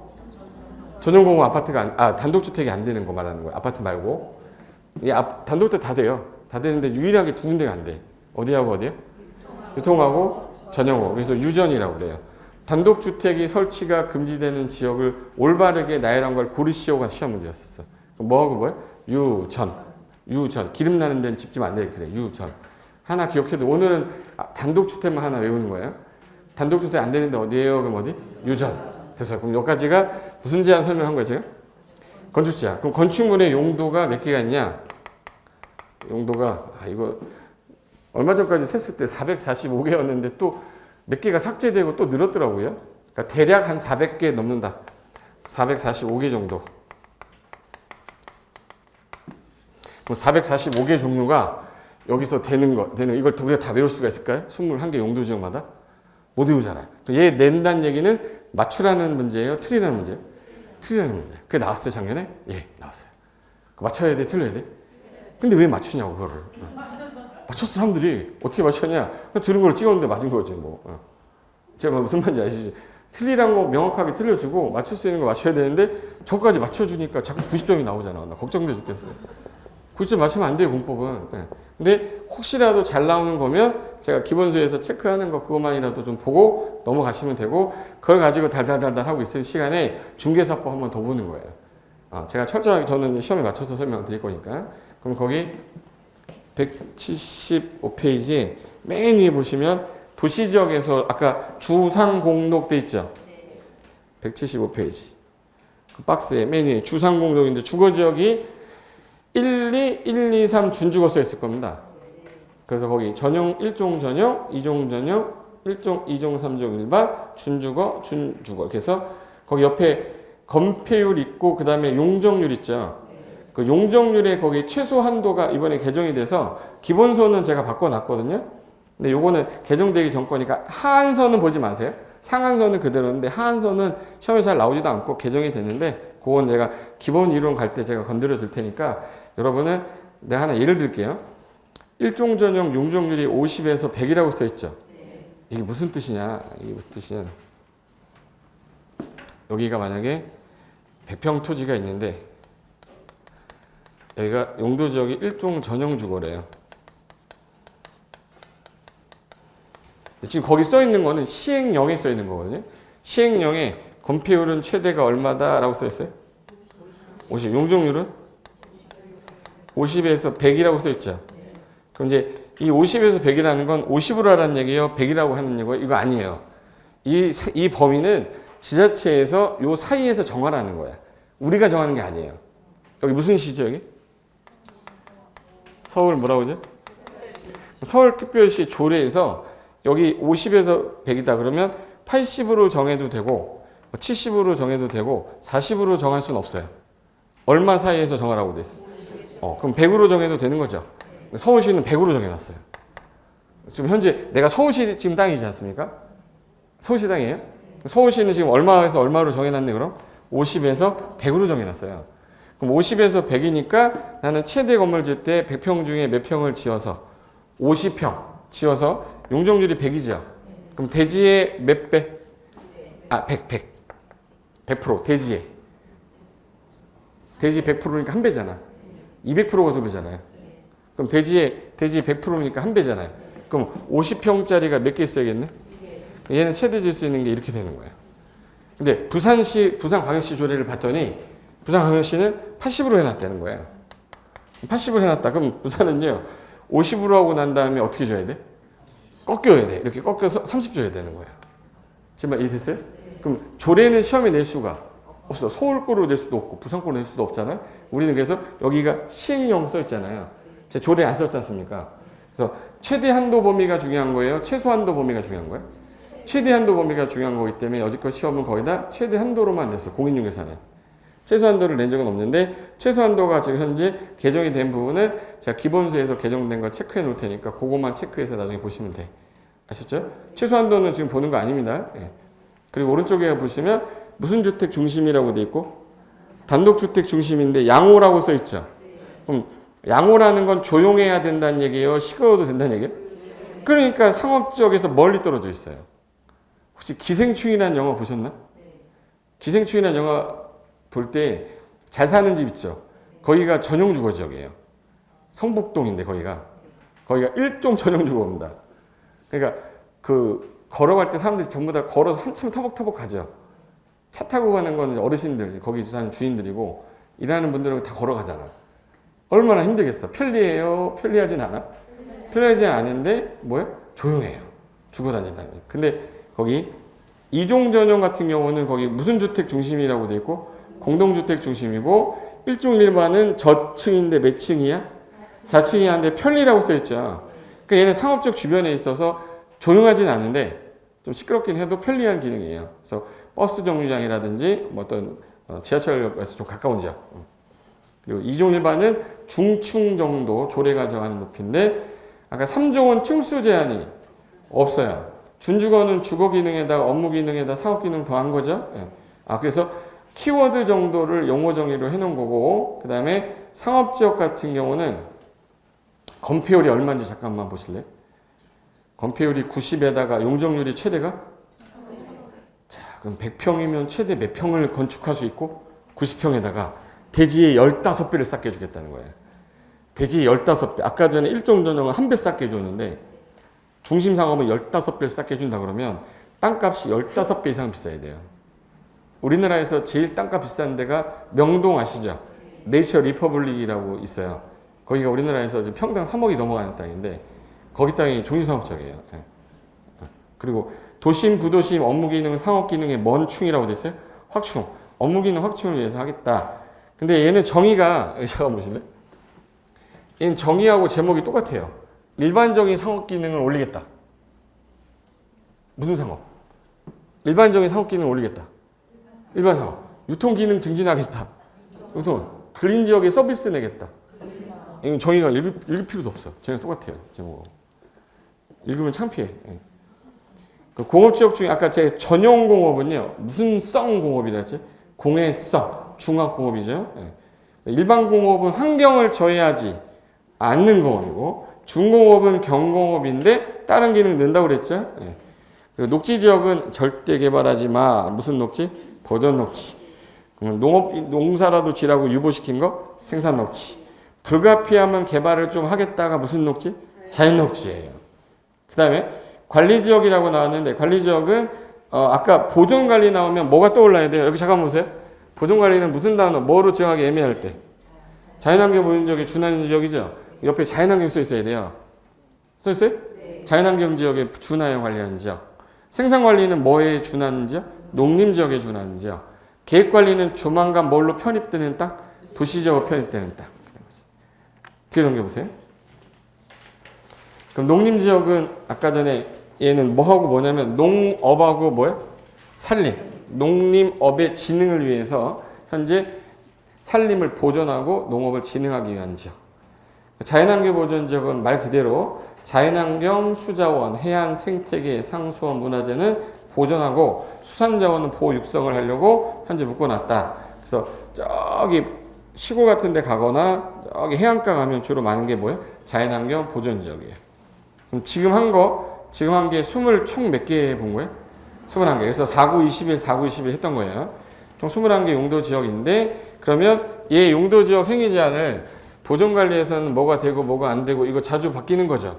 전용공업 아파트가 단독주택이 안 되는 거 말하는 거야. 아파트 말고. 단독주택 다 돼요. 다 되는데 유일하게 두 군데가 안 돼. 어디하고 어디요? 유통하고 전용공업. 그래서 유전이라고 그래요. 단독주택이 설치가 금지되는 지역을 올바르게 나열한 걸 고르시오가 시험 문제였었어. 뭐하고 뭐야? 유전. 기름 나는 데는 집지면 안 돼. 그래. 유전. 하나 기억해도 오늘은 단독주택만 하나 외우는 거예요. 단독주택 안 되는데 어디예요? 그럼 어디? 유전. 됐어요. 그럼 여기까지가 무슨 제한 설명한 거예요, 제가? 건축제한. 그럼 건축물의 용도가 몇 개가 있냐? 용도가 이거 얼마 전까지 셌을 때 445개였는데 또 몇 개가 삭제되고 또 늘었더라고요. 그러니까 대략 한 400개 넘는다. 445개 정도. 그럼 445개 종류가 여기서 되는 이걸 우리가 다 외울 수가 있을까요? 21개 용도 지역마다? 못 외우잖아요. 얘 낸다는 얘기는 맞추라는 문제예요? 틀리라는 문제예요? 틀리라는 문제. 그게 나왔어요 작년에? 예, 나왔어요. 맞춰야 돼, 틀려야 돼? 근데 왜 맞추냐고 그거를. 맞췄어 사람들이. 어떻게 맞췄냐? 그냥 들은 걸 찍었는데 맞은 거지 뭐. 제가 무슨 말인지 아시지? 틀리란 거 명확하게 틀려주고 맞출 수 있는 거 맞춰야 되는데 저까지 맞춰주니까 자꾸 90점이 나오잖아. 나 걱정돼 죽겠어요. 90점 맞추면 안 돼요 공법은. 근데 혹시라도 잘 나오는 거면 제가 기본서에서 체크하는 거 그것만이라도 좀 보고 넘어가시면 되고, 그걸 가지고 달달달달 하고 있을 시간에 중개사법 한 번 더 보는 거예요. 제가 철저하게 저는 시험에 맞춰서 설명을 드릴 거니까. 그럼 거기 175페이지에 맨 위에 보시면 도시지역에서 아까 주상공록 돼 있죠? 175페이지. 그 박스에 맨 위에 주상공록인데 주거지역이 1, 2, 1, 2, 3 준주거 써 있을 겁니다. 그래서 거기 전용 1종 전용, 2종 전용, 1종, 2종, 3종 일반, 준주거, 준주거. 그래서 거기 옆에 건폐율 있고 그 다음에 용적률 있죠. 그 용적률의 거기 최소 한도가 이번에 개정이 돼서 기본선은 제가 바꿔놨거든요. 근데 요거는 개정되기 전 거니까 하한선은 보지 마세요. 상한선은 그대로인데 하한선은 시험에 잘 나오지도 않고 개정이 됐는데 그건 제가 기본 이론 갈 때 제가 건드려 줄 테니까 여러분은 내가 하나 예를 들게요. 1종 전용 용적률이 50에서 100이라고 써 있죠. 이게 무슨 뜻이냐? 이게 무슨 뜻이냐? 여기가 만약에 100평 토지가 있는데 여기가 용도 지역이 1종 전용 주거래요. 지금 거기 써 있는 거는 시행령에 써 있는 거거든요. 시행령에 건폐율은 최대가 얼마다라고 써 있어요? 50. 용적률은 50에서 100이라고 써 있죠. 그럼 이제 이 50에서 100이라는 건 50으로 하라는 얘기예요? 100이라고 하는 얘기예요? 이거 아니에요. 이 범위는 지자체에서 요 사이에서 정하라는 거야. 우리가 정하는 게 아니에요. 여기 무슨 시죠, 여기? 서울 뭐라고 하죠? 서울특별시 조례에서 여기 50에서 100이다 그러면 80으로 정해도 되고 70으로 정해도 되고 40으로 정할 수는 없어요. 얼마 사이에서 정하라고 돼 있어요. 그럼 100으로 정해도 되는 거죠. 서울시는 100으로 정해놨어요. 지금 현재 내가 서울시 지금 땅이지 않습니까? 서울시 땅이에요. 서울시는 지금 얼마에서 얼마로 정해놨네 그럼? 50에서 100으로 정해놨어요. 그럼 50에서 100이니까 나는 최대 건물 지을 때 100평 중에 몇 평을 지어서 50평 지어서 용적률이 100이죠. 그럼 대지의 몇 배? 100%. 대지의. 대지 100%니까 한 배잖아. 200%가 두 배잖아요. 그럼 대지의 100%니까 한 배잖아요. 그럼 50평짜리가 몇 개 있어야겠네? 얘는 최대 질 수 있는 게 이렇게 되는 거예요. 근데 부산광역시 조례를 봤더니 부산광역시는 80으로 해놨다는 거예요. 80으로 해놨다. 그럼 부산은요, 50으로 하고 난 다음에 어떻게 줘야 돼? 꺾여야 돼. 이렇게 꺾여서 30 줘야 되는 거예요. 지금 이해됐어요? 그럼 조례는 시험에 낼 수가 없어. 서울 거로 낼 수도 없고 부산 거로 낼 수도 없잖아요. 우리는 그래서 여기가 시행령 써 있잖아요. 제 조례 안 썼지 않습니까? 그래서 최대 한도 범위가 중요한 거예요? 최소 한도 범위가 중요한 거예요? 최대 한도 범위가 중요한 거기 때문에 여지껏 시험은 거의 다 최대 한도로만 냈어요. 공인중개사는. 최소 한도를 낸 적은 없는데 최소 한도가 지금 현재 개정이 된 부분은 제가 기본서에서 개정된 거 체크해 놓을 테니까 그것만 체크해서 나중에 보시면 돼. 아셨죠? 최소 한도는 지금 보는 거 아닙니다. 예. 그리고 오른쪽에 보시면 무슨 주택 중심이라고 돼 있고 단독주택 중심인데 양호라고 써 있죠. 그럼 양호라는 건 조용해야 된다는 얘기예요? 시끄러워도 된다는 얘기예요? 그러니까 상업지역에서 멀리 떨어져 있어요. 혹시 기생충이라는 영화 보셨나? 기생충이라는 영화 볼 때 잘 사는 집 있죠. 거기가 전용 주거 지역이에요. 성북동인데 거기가 1종 전용 주거입니다. 그러니까 그 걸어갈 때 사람들이 전부 다 걸어서 한참 터벅터벅 가죠. 차 타고 가는 거는 어르신들, 거기 사는 주인들이고 일하는 분들은 다 걸어가잖아. 얼마나 힘들겠어. 편리해요? 편리하진 않아? 편리하지 않은데 뭐야? 조용해요. 주거 다닌다는. 근데 거기 2종 전용 같은 경우는 거기 무슨 주택 중심이라고 돼 있고 공동주택 중심이고 1종 일반은 저층인데 몇 층이야? 4층이야. 한데 편리라고 써 있죠. 그러니까 얘는 상업적 주변에 있어서 조용하진 않은데 좀 시끄럽긴 해도 편리한 기능이에요. 그래서 버스 정류장이라든지 뭐 어떤 지하철역에서 좀 가까운 지역. 그리고 2종 일반은 중층 정도 조례가 정하는 높이인데 아까 3종은 층수 제한이 없어요. 준주거는 주거 기능에다 업무 기능에다 사업 기능 더한 거죠. 예. 그래서 키워드 정도를 용어 정의로 해놓은 거고, 그 다음에 상업지역 같은 경우는 건폐율이 얼마인지 잠깐만 보실래요? 건폐율이 90에다가 용적률이 최대가? 자, 그럼 100평이면 최대 몇 평을 건축할 수 있고 90평에다가 대지에 15배를 쌓게 해주겠다는 거예요. 대지에 15배. 아까 전에 일종 전형은 1배 쌓게 해줬는데 중심 상업은 15배를 쌓게 해준다 그러면 땅값이 15배 이상 비싸야 돼요. 우리나라에서 제일 땅값 비싼 데가 명동 아시죠? 네이처 리퍼블릭이라고 있어요. 거기가 우리나라에서 지금 평당 3억이 넘어가는 땅인데 거기 땅이 중심상업적이에요. 예. 그리고 도심, 부도심, 업무기능, 상업기능의 뭔 충이라고 돼 있어요? 확충. 업무기능 확충을 위해서 하겠다. 근데 얘는 정의가, 잠깐 보실래요? 얘는 정의하고 제목이 똑같아요. 일반적인 상업기능을 올리겠다. 무슨 상업? 일반적인 상업기능을 올리겠다. 일반 상업. 유통기능 증진하겠다. 유통. 근린지역에 서비스 내겠다. 이건 정의가 읽을 필요도 없어. 정의가 똑같아요. 제목하고. 읽으면 창피해. 그 공업지역 중에 아까 제 전용공업은요. 무슨 성 공업이라 했지? 공해성. 중화공업이죠. 일반 공업은 환경을 저해하지 않는 공업이고 중공업은 경공업인데 다른 기능 넣는다고 그랬죠. 그리고 녹지지역은 절대 개발하지 마. 무슨 녹지? 보전 녹지. 농사라도 지라고 유보시킨 거? 생산 녹지. 불가피하면 개발을 좀 하겠다가 무슨 녹지? 자연 녹지예요. 그 다음에 관리지역이라고 나왔는데 관리지역은 아까 보존관리 나오면 뭐가 떠올라야 돼요? 여기 잠깐 보세요. 보존관리는 무슨 단어? 뭐로 지정하기 애매할 때? 자연환경 보존지역에 준하는 지역이죠? 옆에 자연환경 써 있어야 돼요. 써 있어요? 네. 자연환경 지역에 준하여 관리하는 지역. 생산관리는 뭐에 준하는 지역? 농림지역에 준하는 지역. 계획관리는 조만간 뭘로 편입되는 땅? 도시지역으로 편입되는 땅. 뒤에 넘겨보세요. 그럼 농림지역은 아까 전에 얘는 뭐하고 뭐냐면 농업하고 뭐야? 산림. 농림업의 진흥을 위해서 현재 산림을 보존하고 농업을 진흥하기 위한 지역. 자연환경 보존지역은 말 그대로 자연환경, 수자원, 해안, 생태계, 상수원, 문화재는 보존하고 수산자원은 보호 육성을 하려고 현재 묶어놨다. 그래서 저기 시골 같은 데 가거나 저기 해안가 가면 주로 많은 게 뭐예요? 자연환경 보존지역이에요. 그럼 지금 한 게 20, 총 몇 개 본 거예요? 21개. 그래서 49, 21, 49, 21 했던 거예요. 총 21개 용도지역인데 그러면 얘 용도지역 행위제한을 보존관리에서는 뭐가 되고 뭐가 안 되고 이거 자주 바뀌는 거죠.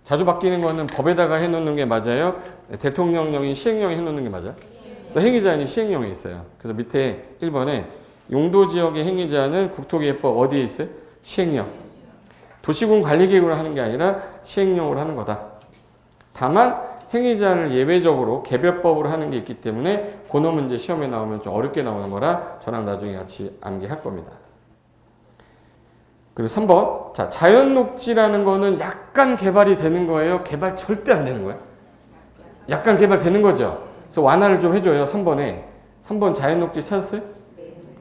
자주 바뀌는 거는 법에다가 해놓는 게 맞아요? 대통령령이 시행령에 해놓는 게 맞아요? 그래서 행위제한이 시행령에 있어요. 그래서 밑에 1번에 용도지역의 행위제한은 국토기획법 어디에 있어요? 시행령. 도시군 관리계획으로 하는 게 아니라 시행령으로 하는 거다. 다만 행위제한을 예외적으로 개별법으로 하는 게 있기 때문에 그 놈은 이제 시험에 나오면 좀 어렵게 나오는 거라 저랑 나중에 같이 암기할 겁니다. 그리고 3번. 자, 자연녹지라는 거는 약간 개발이 되는 거예요? 개발 절대 안 되는 거예요? 약간 개발되는 거죠? 그래서 완화를 좀 해줘요. 3번에. 3번 자연녹지 찾았어요?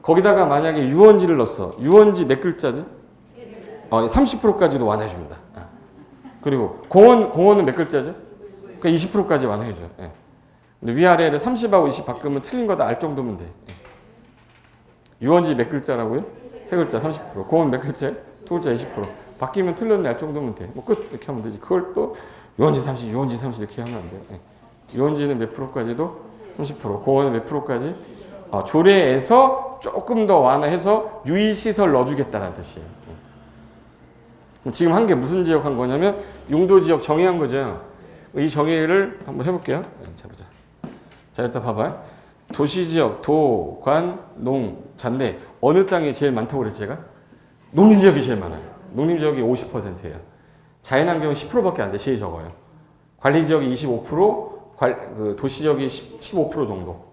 거기다가 만약에 유원지를 넣었어. 유원지 몇 글자지? 30%까지도 완화해줍니다. 그리고 공원은 몇 글자죠? 그러니까 20%까지 완화해줘요. 예. 근데 위아래를 30하고 20 바꾸면 틀린 거다 알 정도면 돼. 예. 유원지 몇 글자라고요? 3글자 30%. 공원 몇 글자예요? 2글자 20%. 바뀌면 틀렸는데 알 정도면 돼. 뭐 끝 이렇게 하면 되지. 그걸 또 유원지 30, 유원지 30 이렇게 하면 안 돼요. 예. 유원지는 몇 프로까지도? 30%. 공원은 몇 프로까지? 조례에서 조금 더 완화해서 유의시설 넣어주겠다는 뜻이에요. 지금 한 게 무슨 지역 한 거냐면 용도지역 정의한 거죠. 이 정의를 한번 해볼게요. 자, 보자. 자, 일단 봐봐요. 도시지역, 도, 관, 농, 잔데 어느 땅이 제일 많다고 그랬지 제가? 농림지역이 제일 많아요. 농림지역이 50%예요. 자연환경은 10%밖에 안 돼. 제일 적어요. 관리지역이 25%, 도시지역이 15% 정도.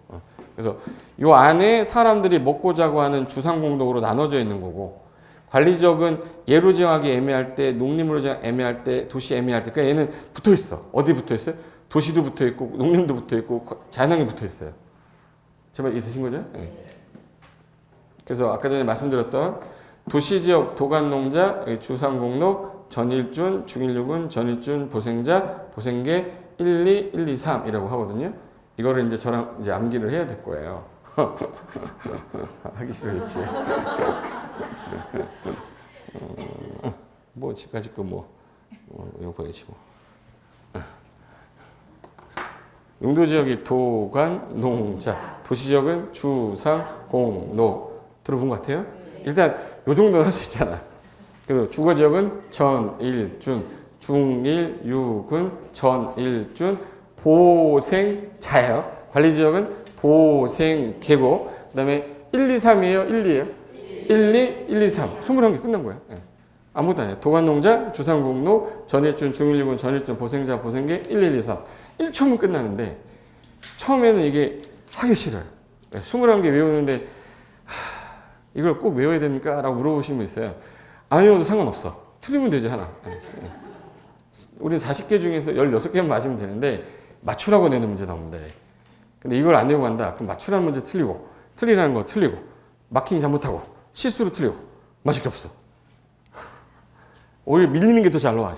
그래서 이 안에 사람들이 먹고 자고 하는 주상공동으로 나눠져 있는 거고 관리지역은 예로 정하기 애매할 때, 농림으로 정하기 애매할 때, 도시 애매할 때 그러니까 얘는 붙어 있어. 어디 붙어 있어요? 도시도 붙어 있고 농림도 붙어 있고 자연환경이 붙어 있어요. 제발 이해되신 거죠? 네. 그래서 아까 전에 말씀드렸던 도시지역 도간농자, 주상공록, 전일준, 중일류군, 전일준, 보생자, 보생계 1, 2, 1, 2, 3이라고 하거든요. 이거를 이제 저랑 이제 암기를 해야 될 거예요. 하기 싫어했지. 뭐 지금까지 거뭐 이거 보내지 뭐. 용도지역이 도관, 농자, 도시지역은 주상, 공, 노. 들어본 것 같아요? 일단 요 정도는 할 수 있잖아. 그리고 주거지역은 전일준, 중일유군, 전일준, 보생자예요. 관리지역은 보생계고, 그 다음에 1, 2, 3이에요? 1, 2예요? 1, 2, 1, 2, 3. 21개 끝난 거예요. 네. 아무것도 아니에요. 도관농자, 주상공로, 전일준, 중일유군, 전일준, 보생자, 보생계, 1, 2, 3. 1초면 끝나는데 처음에는 이게 하기 싫어요. 21개 외우는데 이걸 꼭 외워야 됩니까? 라고 물어보시는 분 있어요. 안 외워도 상관없어. 틀리면 되지 하나. 우리는 40개 중에서 16개만 맞으면 되는데 맞추라고 내는 문제 나옵니다. 근데 이걸 안 외우고 간다. 그럼 맞추라는 문제 틀리고 틀리라는 거 틀리고 마킹 잘못하고 실수로 틀리고 맞을 게 없어. 오히려 밀리는 게 더 잘 나와.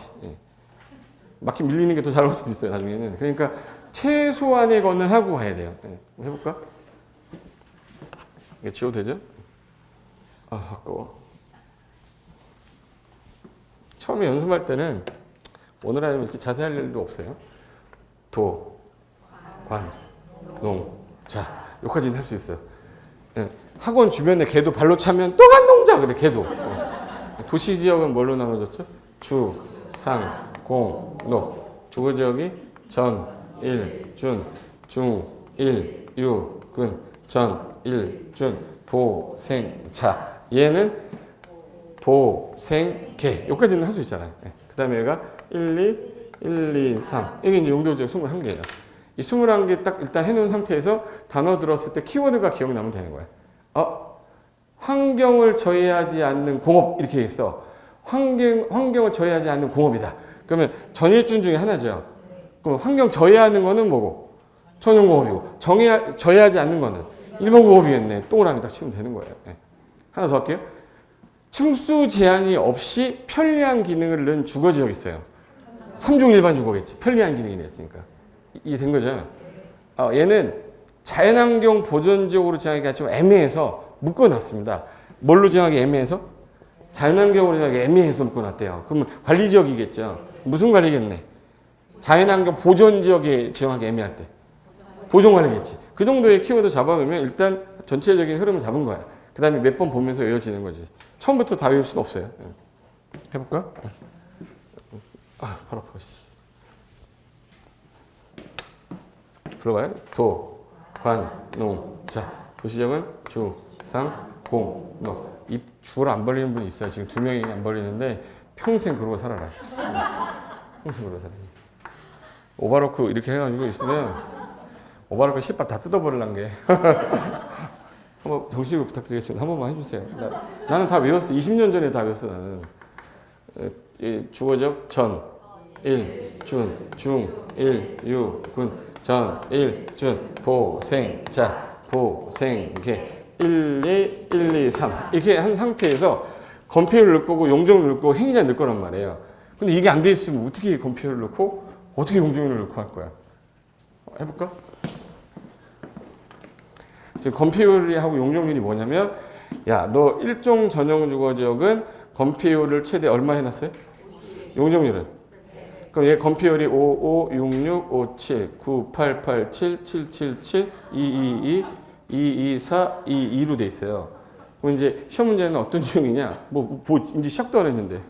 마킹 밀리는 게 더 잘 나올 수도 있어요. 나중에는. 그러니까 최소한의 거는 하고 가야 돼요. 해볼까? 이게 지워도 되죠? 아, 아까워. 처음에 연습할 때는 오늘 아니면 이렇게 자세히 할 일도 없어요. 도, 관, 농, 자, 여기까지는 할 수 있어요. 학원 주변에 개도 발로 차면 또 간 농자 그래, 개도. 도시 지역은 뭘로 나눠졌죠? 주, 상, 공, 노. 주거지역이 전, 일, 준, 중, 일, 유, 근, 전, 일, 준, 보, 생, 자. 얘는 보, 생, 개. 여기까지는 할 수 있잖아요. 그 다음에 얘가 1, 2, 3. 이게 이제 용도지역 21개예요. 이 21개 딱 일단 해놓은 상태에서 단어 들었을 때 키워드가 기억나면 되는 거야. 환경을 저해하지 않는 공업. 이렇게 했어. 환경을 저해하지 않는 공업이다. 그러면 전일준 중에 하나죠. 그럼 환경 저해하는 거는 뭐고? 전용공업이고. 저해하지 않는 거는 일반 공업이겠네. 동그라미 딱 치면 되는 거예요. 하나 더 할게요. 층수 제한이 없이 편리한 기능을 넣은 주거지역이 있어요. 3종 일반 주거겠지. 편리한 기능이 있으니까. 이게 된 거죠. 얘는 자연환경 보존지역으로 정하기가 좀 애매해서 묶어놨습니다. 뭘로 정하기 애매해서? 자연환경으로 정하기 애매해서 묶어놨대요. 그러면 관리지역이겠죠. 무슨 관리겠네? 자연환경 보존지역에 지정하기 애매할 때. 보존관리겠지. 그 정도의 키워드 잡아놓으면 일단 전체적인 흐름을 잡은 거야. 그 다음에 몇 번 보면서 외워지는 거지. 처음부터 다 외울 수는 없어요. 해볼까? 바로 아파. 불러봐요. 도, 관, 농, 자. 도시지역은 주, 상, 공, 노. 입 주를 안 벌리는 분이 있어요. 지금 2명이 안 벌리는데 평생 그러고 살아라. 평생 그러고 살아. 오바로크 이렇게 해가지고 있으면 오바로크 씨발 다 뜯어버리란 게. 한번 정식으로 부탁드리겠습니다. 한 번만 해주세요. 나는 다 외웠어. 20년 전에 다 외웠어. 나는. 주거적 전, 일, 준, 중, 일, 유, 군, 전, 일, 준, 보, 생, 자, 보, 생, 개. 1, 2, 1, 2, 3 이렇게 한 상태에서 건폐율을 넣을 거고 용적을 넣을 거고 행위자 넣을 거란 말이에요. 근데 이게 안 돼 있으면 어떻게 건폐율을 넣고 어떻게 용적률을 넣고 할 거야? 해볼까? 지금 건폐율하고 용적률이 뭐냐면 야, 너 일종 전용 주거지역은 건폐율을 최대 얼마 해놨어요? 용적률은? 그럼 얘 건폐율이 5, 5, 6, 6, 5, 7, 9, 8, 8, 7, 7, 7, 7, 2, 2, 2 2, 2, 4, 2, 2로 돼 있어요. 그럼 이제 시험 문제는 어떤 유형이냐? 이제 시작도 안 했는데.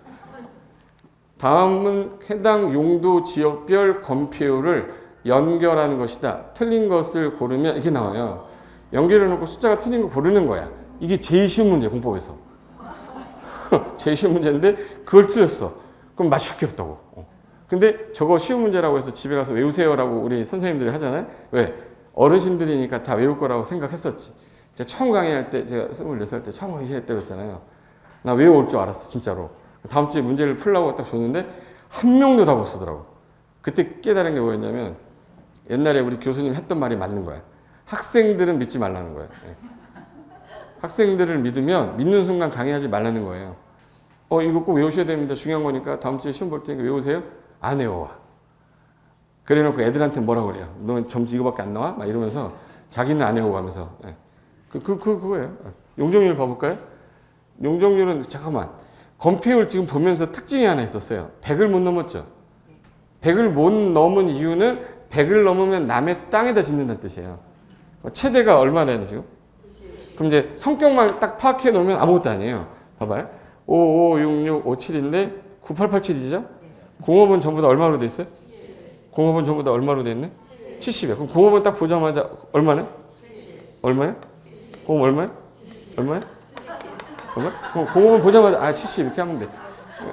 다음은 해당 용도 지역별 건폐율을 연결하는 것이다. 틀린 것을 고르면 이렇게 나와요. 연결해 놓고 숫자가 틀린 거 고르는 거야. 이게 제일 쉬운 문제, 공법에서. 제일 쉬운 문제인데 그걸 틀렸어. 그럼 맞출 게 없다고. 근데 저거 쉬운 문제라고 해서 집에 가서 외우세요라고 우리 선생님들이 하잖아요. 왜? 어르신들이니까 다 외울 거라고 생각했었지. 제가 처음 강의할 때, 제가 24살 때 처음 강의할 때 그랬잖아요. 나 외워올 줄 알았어, 진짜로. 다음 주에 문제를 풀라고 딱 줬는데 한 명도 다 못 쓰더라고. 그때 깨달은 게 뭐였냐면 옛날에 우리 교수님 했던 말이 맞는 거야. 학생들은 믿지 말라는 거예요. 학생들을 믿는 순간 강의하지 말라는 거예요. 이거 꼭 외우셔야 됩니다. 중요한 거니까 다음 주에 시험 볼 테니까 외우세요. 안 외워와. 그래 놓고 애들한테 뭐라고 그래요? 너 점수 이거밖에 안 나와? 막 이러면서 자기는 안 외우고 가면서. 그거예요. 용적률 봐볼까요? 용적률은 잠깐만. 건폐율 지금 보면서 특징이 하나 있었어요. 100을 못 넘었죠. 100을 못 넘은 이유는 100을 넘으면 남의 땅에다 짓는다는 뜻이에요. 최대가 얼마나 지금? 그럼 이제 성격만 딱 파악해 놓으면 아무것도 아니에요. 봐봐요. 5566 57인데 9887이죠? 공업은 전부 다 얼마로 돼 있어요? 공업은 전부 다 얼마로 돼 있네? 70이요. 그럼 공업은 딱 보자마자 얼마네? 얼마야? 공업 얼마야? 얼마야? 얼마? 공업은 보자마자 70 이렇게 하면 돼.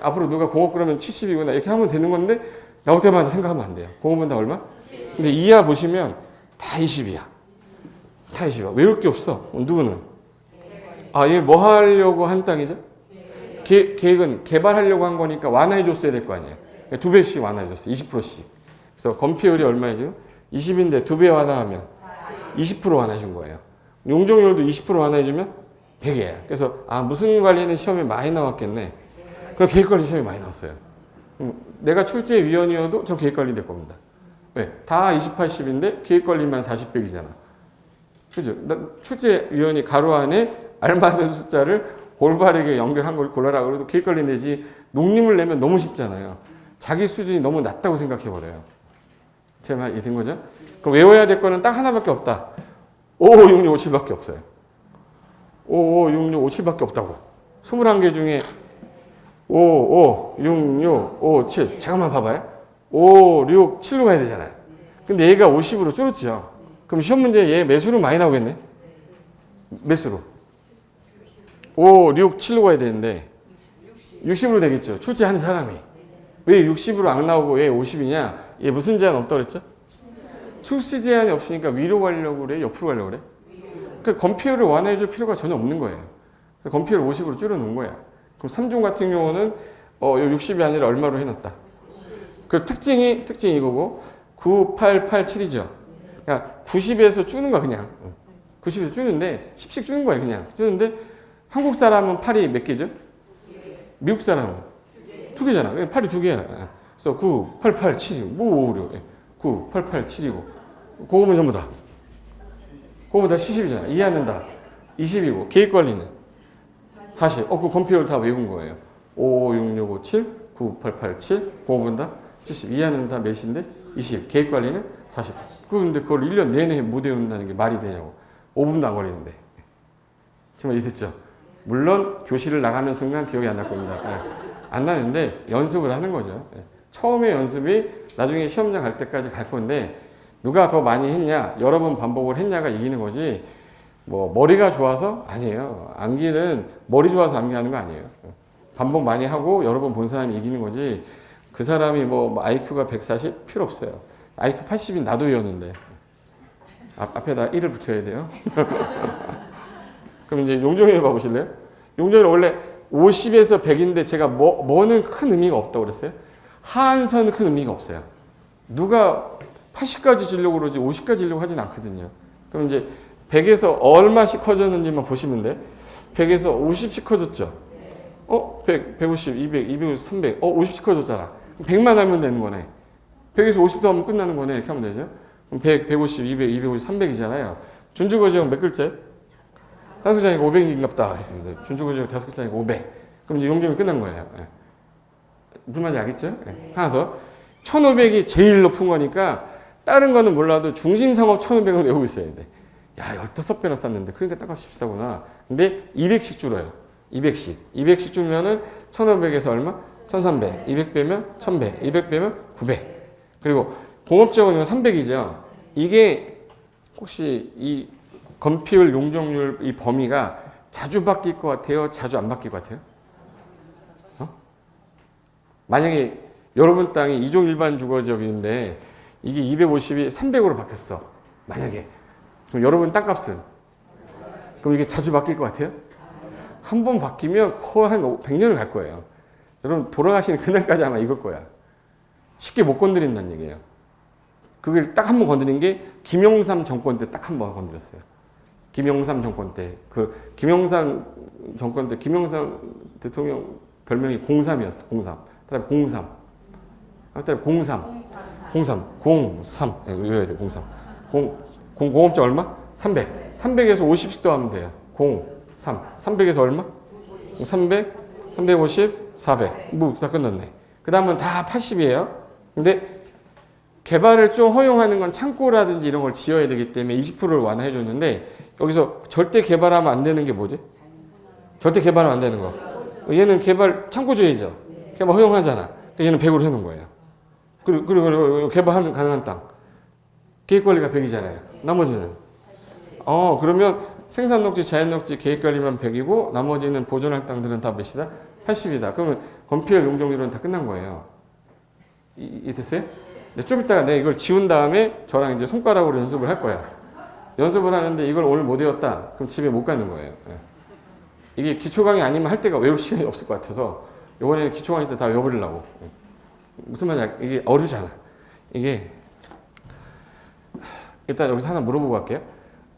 앞으로 누가 공업 그러면 70이구나 이렇게 하면 되는 건데 나올 때마다 생각하면 안 돼요. 공업은 다 얼마? 근데 이하 보시면 다 20이야. 다 20이야. 외울 게 없어. 누구는? 얘 뭐 하려고 한 땅이죠? 계획은 개발하려고 한 거니까 완화해 줬어야 될 거 아니에요. 2배씩 완화해 줬어요. 20%씩. 그래서 건폐율이 얼마예요? 20인데 2배 완화하면 20% 완화해 준 거예요. 용적률도 20% 완화해 주면 100이에요. 그래서 무슨 관리는 시험에 많이 나왔겠네. 그럼 계획관리 시험이 많이 나왔어요. 내가 출제위원이어도 저 계획관리 될 겁니다. 왜? 다 20, 80인데 계획관리만 40, 100이잖아. 그죠? 출제위원이 가로 안에 알맞은 숫자를 올바르게 연결한 걸 골라라 그래도 계획관리 내지 농림을 내면 너무 쉽잖아요. 자기 수준이 너무 낮다고 생각해버려요. 제 말 이해된 거죠? 그럼 외워야 될 거는 딱 하나밖에 없다. 5566 57밖에 없어요. 5566 57밖에 없다고. 21개 중에 5566 57 잠깐만 봐봐요. 567로 가야 되잖아요. 근데 얘가 50으로 줄었죠. 그럼 시험 문제 얘 매수로 많이 나오겠네. 매수로 5, 6, 7로 가야 되는데 60으로 되겠죠. 출제하는 사람이. 왜 60으로 안 나오고 왜 50이냐? 얘 무슨 제한 없다고 그랬죠? 출시 제한이 없으니까 위로 가려고 그래? 옆으로 가려고 그래? 그 건폐율을 완화해 줄 필요가 전혀 없는 거예요. 그래서 건폐율을 50으로 줄여 놓은 거야. 그럼 3종 같은 경우는 60이 아니라 얼마로 해놨다. 그 특징이 이거고 9, 8, 8, 7이죠. 그러니까 90에서 주는 거야 그냥. 90에서 주는데 10씩 주는 거야 그냥. 주는데 한국 사람은 8이 몇 개죠? 미국 사람은 2개잖아. 8이 2개야. 그래서 9, 8, 8, 7이고 뭐 5, 6, 9, 8, 8, 7이고 그거면 전부 다. 그거면 다 70이잖아. 이해하는 다 20이고 계획관리는 40. 그 건폐율 다 외운 거예요. 5, 6, 6, 5, 7, 9, 8, 8, 7 그거면 다 70. 이해하는 다 몇인데? 20. 계획관리는 40. 그런데 그걸 1년 내내 못 외운다는 게 말이 되냐고. 5분도 안 걸리는데. 정말 이해됐죠? 물론 교실을 나가는 순간 기억이 안 날 겁니다. 안 나는데 연습을 하는 거죠. 처음에 연습이 나중에 시험장 갈 때까지 갈 건데 누가 더 많이 했냐, 여러 번 반복을 했냐가 이기는 거지 뭐 머리가 좋아서 아니에요. 암기는 머리 좋아서 암기하는 거 아니에요. 반복 많이 하고 여러 번 본 사람이 이기는 거지 그 사람이 뭐 IQ가 140 필요 없어요. IQ 80인 나도 이었는데 앞에다 1을 붙여야 돼요. 그럼 이제 용적률 봐보실래요? 용적률 원래 50에서 100인데 제가 뭐는 큰 의미가 없다고 그랬어요? 하한선은 큰 의미가 없어요. 누가 80까지 지려고 그러지 50까지 지려고 하진 않거든요. 그럼 이제 100에서 얼마씩 커졌는지만 보시면 돼. 100에서 50씩 커졌죠? 100, 150, 200, 250, 300. 50씩 커졌잖아. 100만 하면 되는 거네. 100에서 50도 하면 끝나는 거네. 이렇게 하면 되죠? 그럼 100, 150, 200, 250, 300이잖아요. 준주거지형 몇 글자예요? 5글자니까 500인갑다. 준주거지형 5글자니까 500. 그럼 이제 용적이 끝난 거예요. 무슨 말인지 알겠죠? 하나 더. 1500이 제일 높은 거니까 다른 거는 몰라도 중심상업 1500을 외우고 있어야 돼. 야, 15배나 쌌는데. 그러니까 땅값이 비싸구나. 근데 200씩 줄어요. 200씩. 200씩 줄면은 1500에서 얼마? 1300. 200 빼면 1000배. 200 빼면 900. 그리고 공업적으로 300이죠. 이게 혹시 이 건폐율, 용적률 이 범위가 자주 바뀔 것 같아요? 자주 안 바뀔 것 같아요? 만약에 여러분 땅이 2종 일반 주거지역인데 이게 250이 300으로 바뀌었어. 만약에. 그럼 여러분 땅값은? 그럼 이게 자주 바뀔 것 같아요? 한 번 바뀌면 거의 한 100년을 갈 거예요. 여러분 돌아가시는 그날까지 아마 이걸 거야. 쉽게 못 건드린다는 얘기예요. 그걸 딱 한 번 건드린 게 김영삼 정권 때 딱 한 번 건드렸어요. 김영삼 정권 때. 김영삼 정권 때 김영삼 대통령 별명이 03이었어. 03. 그다음에 03. 그다음에 03. 03. 03. 외워야 돼. 03. 공업자 얼마? 300. 300에서 50씩 더하면 돼요. 0, 3. 300에서 얼마? 300, 350, 400. 뭐 다 끝났네. 그 다음은 다 80이에요. 근데 개발을 좀 허용하는 건 창고라든지 이런 걸 지어야 되기 때문에 20%를 완화해 줬는데 여기서 절대 개발하면 안 되는 게 뭐지? 절대 개발하면 안 되는 거. 얘는 개발 창고주의죠. 개발 허용하잖아. 얘는 100으로 해놓은 거예요. 그리고 개발하는 가능한 땅. 계획관리가 100이잖아요. 나머지는. 그러면 생산녹지, 자연녹지, 계획관리만 100이고 나머지는 보존할 땅들은 다 몇이다? 80이다. 그러면 건폐율 용적률은 다 끝난 거예요. 이 됐어요? 네, 좀 이따가 내가 이걸 지운 다음에 저랑 이제 손가락으로 연습을 할 거야. 연습을 하는데 이걸 오늘 못 외웠다? 그럼 집에 못 가는 거예요. 네. 이게 기초 강의 아니면 할 때가 외울 시간이 없을 것 같아서 이번에는 기초 강의 때 다 외워버리려고. 네. 무슨 말이야? 이게 어렵잖아. 이게 일단 여기서 하나 물어보고 갈게요.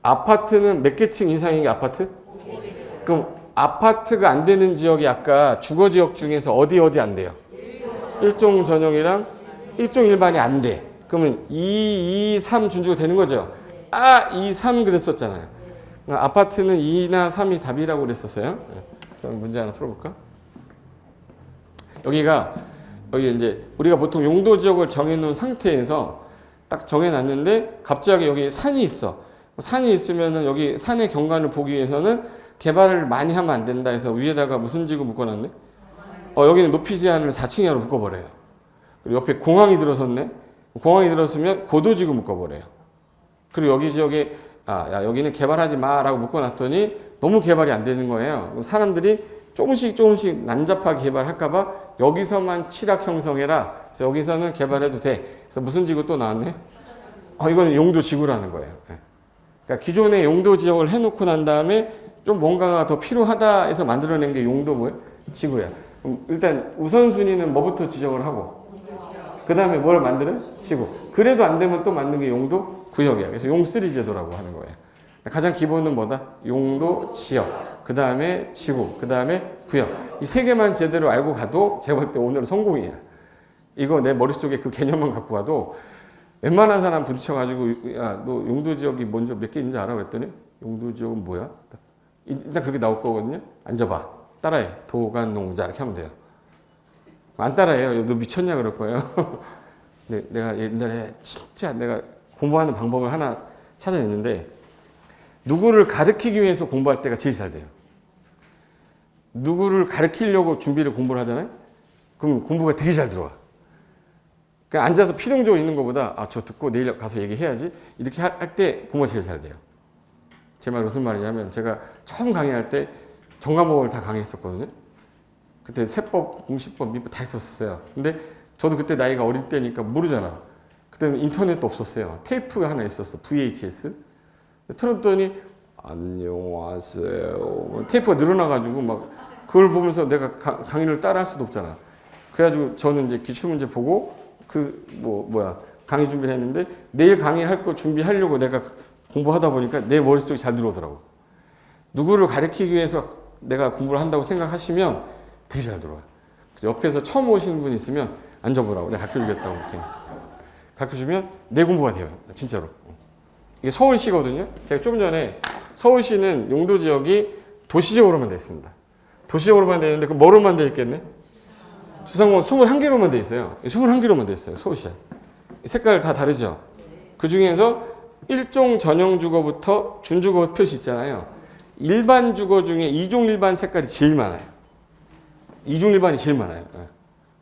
아파트는 몇 개 층 이상인 게 아파트? 그럼 아파트가 안 되는 지역이 아까 주거 지역 중에서 어디 안 돼요? 일종 전용이랑 일종 일반이 안 돼. 그러면 2, 3 준주가 되는 거죠. 2, 3 그랬었잖아요. 아파트는 2나 3이 답이라고 그랬었어요. 그럼 문제 하나 풀어볼까? 여기 이제 우리가 보통 용도 지역을 정해놓은 상태에서 딱 정해놨는데 갑자기 여기 산이 있어. 산이 있으면은 여기 산의 경관을 보기 위해서는 개발을 많이 하면 안 된다 해서 위에다가 무슨 지구 묶어놨네? 여기는 높이 제한을 4층 이하로 묶어버려요. 그리고 옆에 공항이 들어섰네? 공항이 들어서면 고도지구 묶어버려요. 그리고 여기 지역에 야, 여기는 개발하지 마라고 묶어놨더니 너무 개발이 안 되는 거예요. 그럼 사람들이 조금씩 난잡하게 개발할까봐 여기서만 취락 형성해라. 그래서 여기서는 개발해도 돼. 그래서 무슨 지구 또 나왔네? 이건 용도 지구라는 거예요. 그러니까 기존의 용도 지역을 해놓고 난 다음에 좀 뭔가가 더 필요하다 해서 만들어낸 게 용도 지구야. 그럼 일단 우선순위는 뭐부터 지정을 하고 그 다음에 뭘 만드는? 지구. 그래도 안 되면 또 만든 게 용도 구역이야. 그래서 용3 제도라고 하는 거예요. 가장 기본은 뭐다? 용도 지역. 그 다음에 지구. 그 다음에 구역. 이 세 개만 제대로 알고 가도 제가 볼 때 오늘은 성공이야. 이거 내 머릿속에 그 개념만 갖고 가도 웬만한 사람 부딪혀가지고 야, 너 용도 지역이 먼저 몇 개 있는지 알아? 그랬더니 용도 지역은 뭐야? 일단 그렇게 나올 거거든요. 앉아봐. 따라해. 도간농자 이렇게 하면 돼요. 안 따라해요. 너 미쳤냐 그럴 거예요. 내가 옛날에 진짜 내가 공부하는 방법을 하나 찾아냈는데 누구를 가르치기 위해서 공부할 때가 제일 잘 돼요. 누구를 가르치려고 준비를 공부를 하잖아요. 그럼 공부가 되게 잘 들어와. 그냥 앉아서 필용적으로 있는 것보다 저 듣고 내일 가서 얘기해야지 이렇게 할 때 공부가 제일 잘 돼요. 제 말 무슨 말이냐면 제가 처음 강의할 때 전과목을 다 강의했었거든요. 그때 세법, 공시법, 민법 다 했었어요. 근데 저도 그때 나이가 어릴 때니까 모르잖아. 그때는 인터넷도 없었어요. 테이프가 하나 있었어. VHS. 틀었더니 안녕하세요. 테이프가 늘어나가지고 막 그걸 보면서 내가 강의를 따라 할 수도 없잖아. 그래가지고 저는 이제 기출문제 보고 강의 준비를 했는데 내일 강의할 거 준비하려고 내가 공부하다 보니까 내 머릿속에 잘 들어오더라고. 누구를 가르치기 위해서 내가 공부를 한다고 생각하시면 되게 잘 들어와요. 옆에서 처음 오시는 분이 있으면 앉아보라고. 내가 가르쳐주겠다고 이렇게. 가르쳐주면 내 공부가 돼요. 진짜로. 이게 서울시거든요. 제가 좀 전에 서울시는 용도 지역이 도시적으로만 되어 있습니다. 도시적으로만 되어 있는데 그럼 뭐로만 되어 있겠네? 주상공원 21개로만 되어 있어요. 21개로만 되어 있어요. 서울시. 색깔 다 다르죠? 그 중에서 일종 전용 주거부터 준주거 표시 있잖아요. 일반 주거 중에 이종 일반 색깔이 제일 많아요. 이종 일반이 제일 많아요.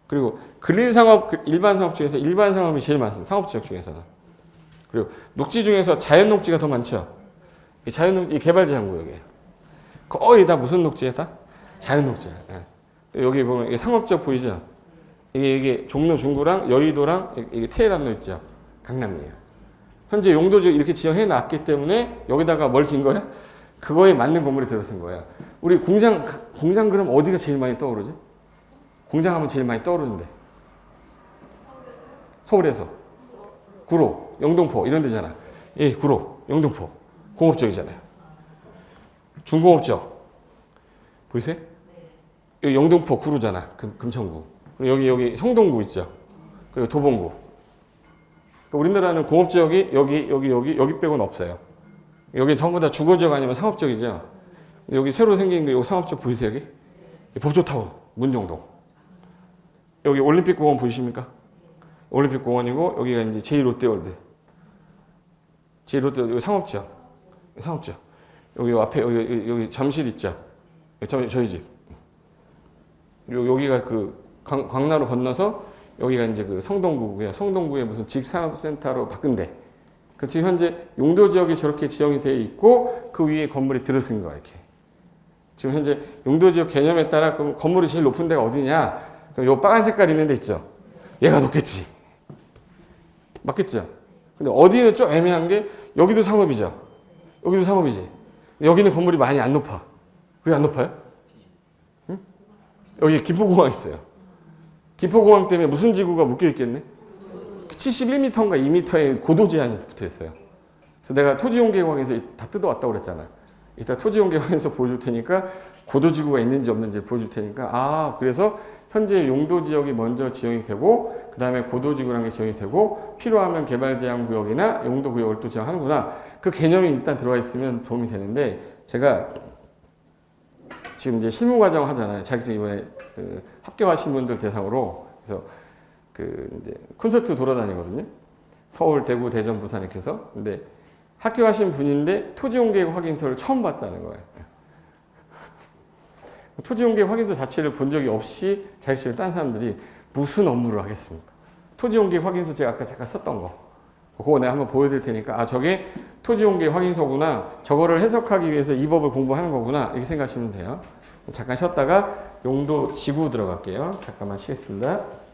그리고 근린상업, 일반 상업 중에서 일반 상업이 제일 많습니다. 상업지역 중에서는. 그리고 녹지 중에서 자연 녹지가 더 많죠. 이 자연 녹지, 개발제한구역이에요. 거의 다 무슨 녹지에 다? 자연 녹지예요. 여기 보면 이게 상업지역 보이죠? 이게 종로 중구랑 여의도랑 이게 테헤란로 있죠. 강남이에요. 현재 용도지역 이렇게 지정해 놨기 때문에 여기다가 뭘 진 거야? 그거에 맞는 건물이 들어선 거야. 우리 공장 그럼 어디가 제일 많이 떠오르지? 공장 하면 제일 많이 떠오르는데. 서울에서. 구로, 영등포 이런 데잖아. 예, 구로, 영등포. 공업지역이잖아요. 중공업지역. 보이세요? 여기 영등포 구로잖아. 금천구. 그리고 여기 성동구 있죠. 그리고 도봉구. 그러니까 우리나라는 공업지역이 여기 빼고는 없어요. 여기 전부 다 주거지역 아니면 상업지역이죠. 근데 여기 새로 생긴 게 여기 상업지역 보이세요? 여기? 법조타운, 문정동. 여기 올림픽공원 보이십니까? 올림픽공원이고 여기가 이제 제2롯데월드. 제2롯데월드 여기 상업지역. 상업지역. 여기 앞에 여기 잠실 있죠. 저희 집. 여기가 그 광나루 건너서 여기가 이제 그 성동구고요. 성동구에 무슨 직산업센터로 바꾼대. 그 지금 현재 용도 지역이 저렇게 지정이 되어 있고 그 위에 건물이 들어선 거야 이렇게. 지금 현재 용도 지역 개념에 따라 그럼 건물이 제일 높은 데가 어디냐? 그럼 요 빨간 색깔 있는 데 있죠. 얘가 높겠지. 맞겠죠? 근데 어디는 좀 애매한 게 여기도 상업이죠. 여기도 상업이지. 근데 여기는 건물이 많이 안 높아. 왜 안 높아요? 응? 여기 김포공항 있어요. 김포공항 때문에 무슨 지구가 묶여 있겠네? 71m인가 2m의 고도 제한이 붙어 있어요. 그래서 내가 토지용계획에서 다 뜯어왔다고 그랬잖아요. 이따 토지용계획에서 보여줄 테니까 고도지구가 있는지 없는지 보여줄 테니까 그래서 현재 용도지역이 먼저 지정이 되고 그 다음에 고도지구라는 게 지정이 되고 필요하면 개발제한구역이나 용도구역을 또 지정하는구나. 그 개념이 일단 들어와 있으면 도움이 되는데 제가 지금 이제 실무과정 하잖아요. 자격증 이번에 그 합격하신 분들 대상으로 그래서 그 이제 콘서트 돌아다니거든요. 서울, 대구, 대전, 부산 이렇게 해서. 근데 합격하신 분인데 토지용계획 확인서를 처음 봤다는 거예요. 토지용계획 확인서 자체를 본 적이 없이 자격증을 딴 사람들이 무슨 업무를 하겠습니까? 토지용계획 확인서 제가 아까 잠깐 썼던 거. 그거 내가 한번 보여드릴 테니까 저게 토지용계획 확인서구나. 저거를 해석하기 위해서 이 법을 공부하는 거구나. 이렇게 생각하시면 돼요. 잠깐 쉬었다가 용도 지구 들어갈게요. 잠깐만 쉬겠습니다.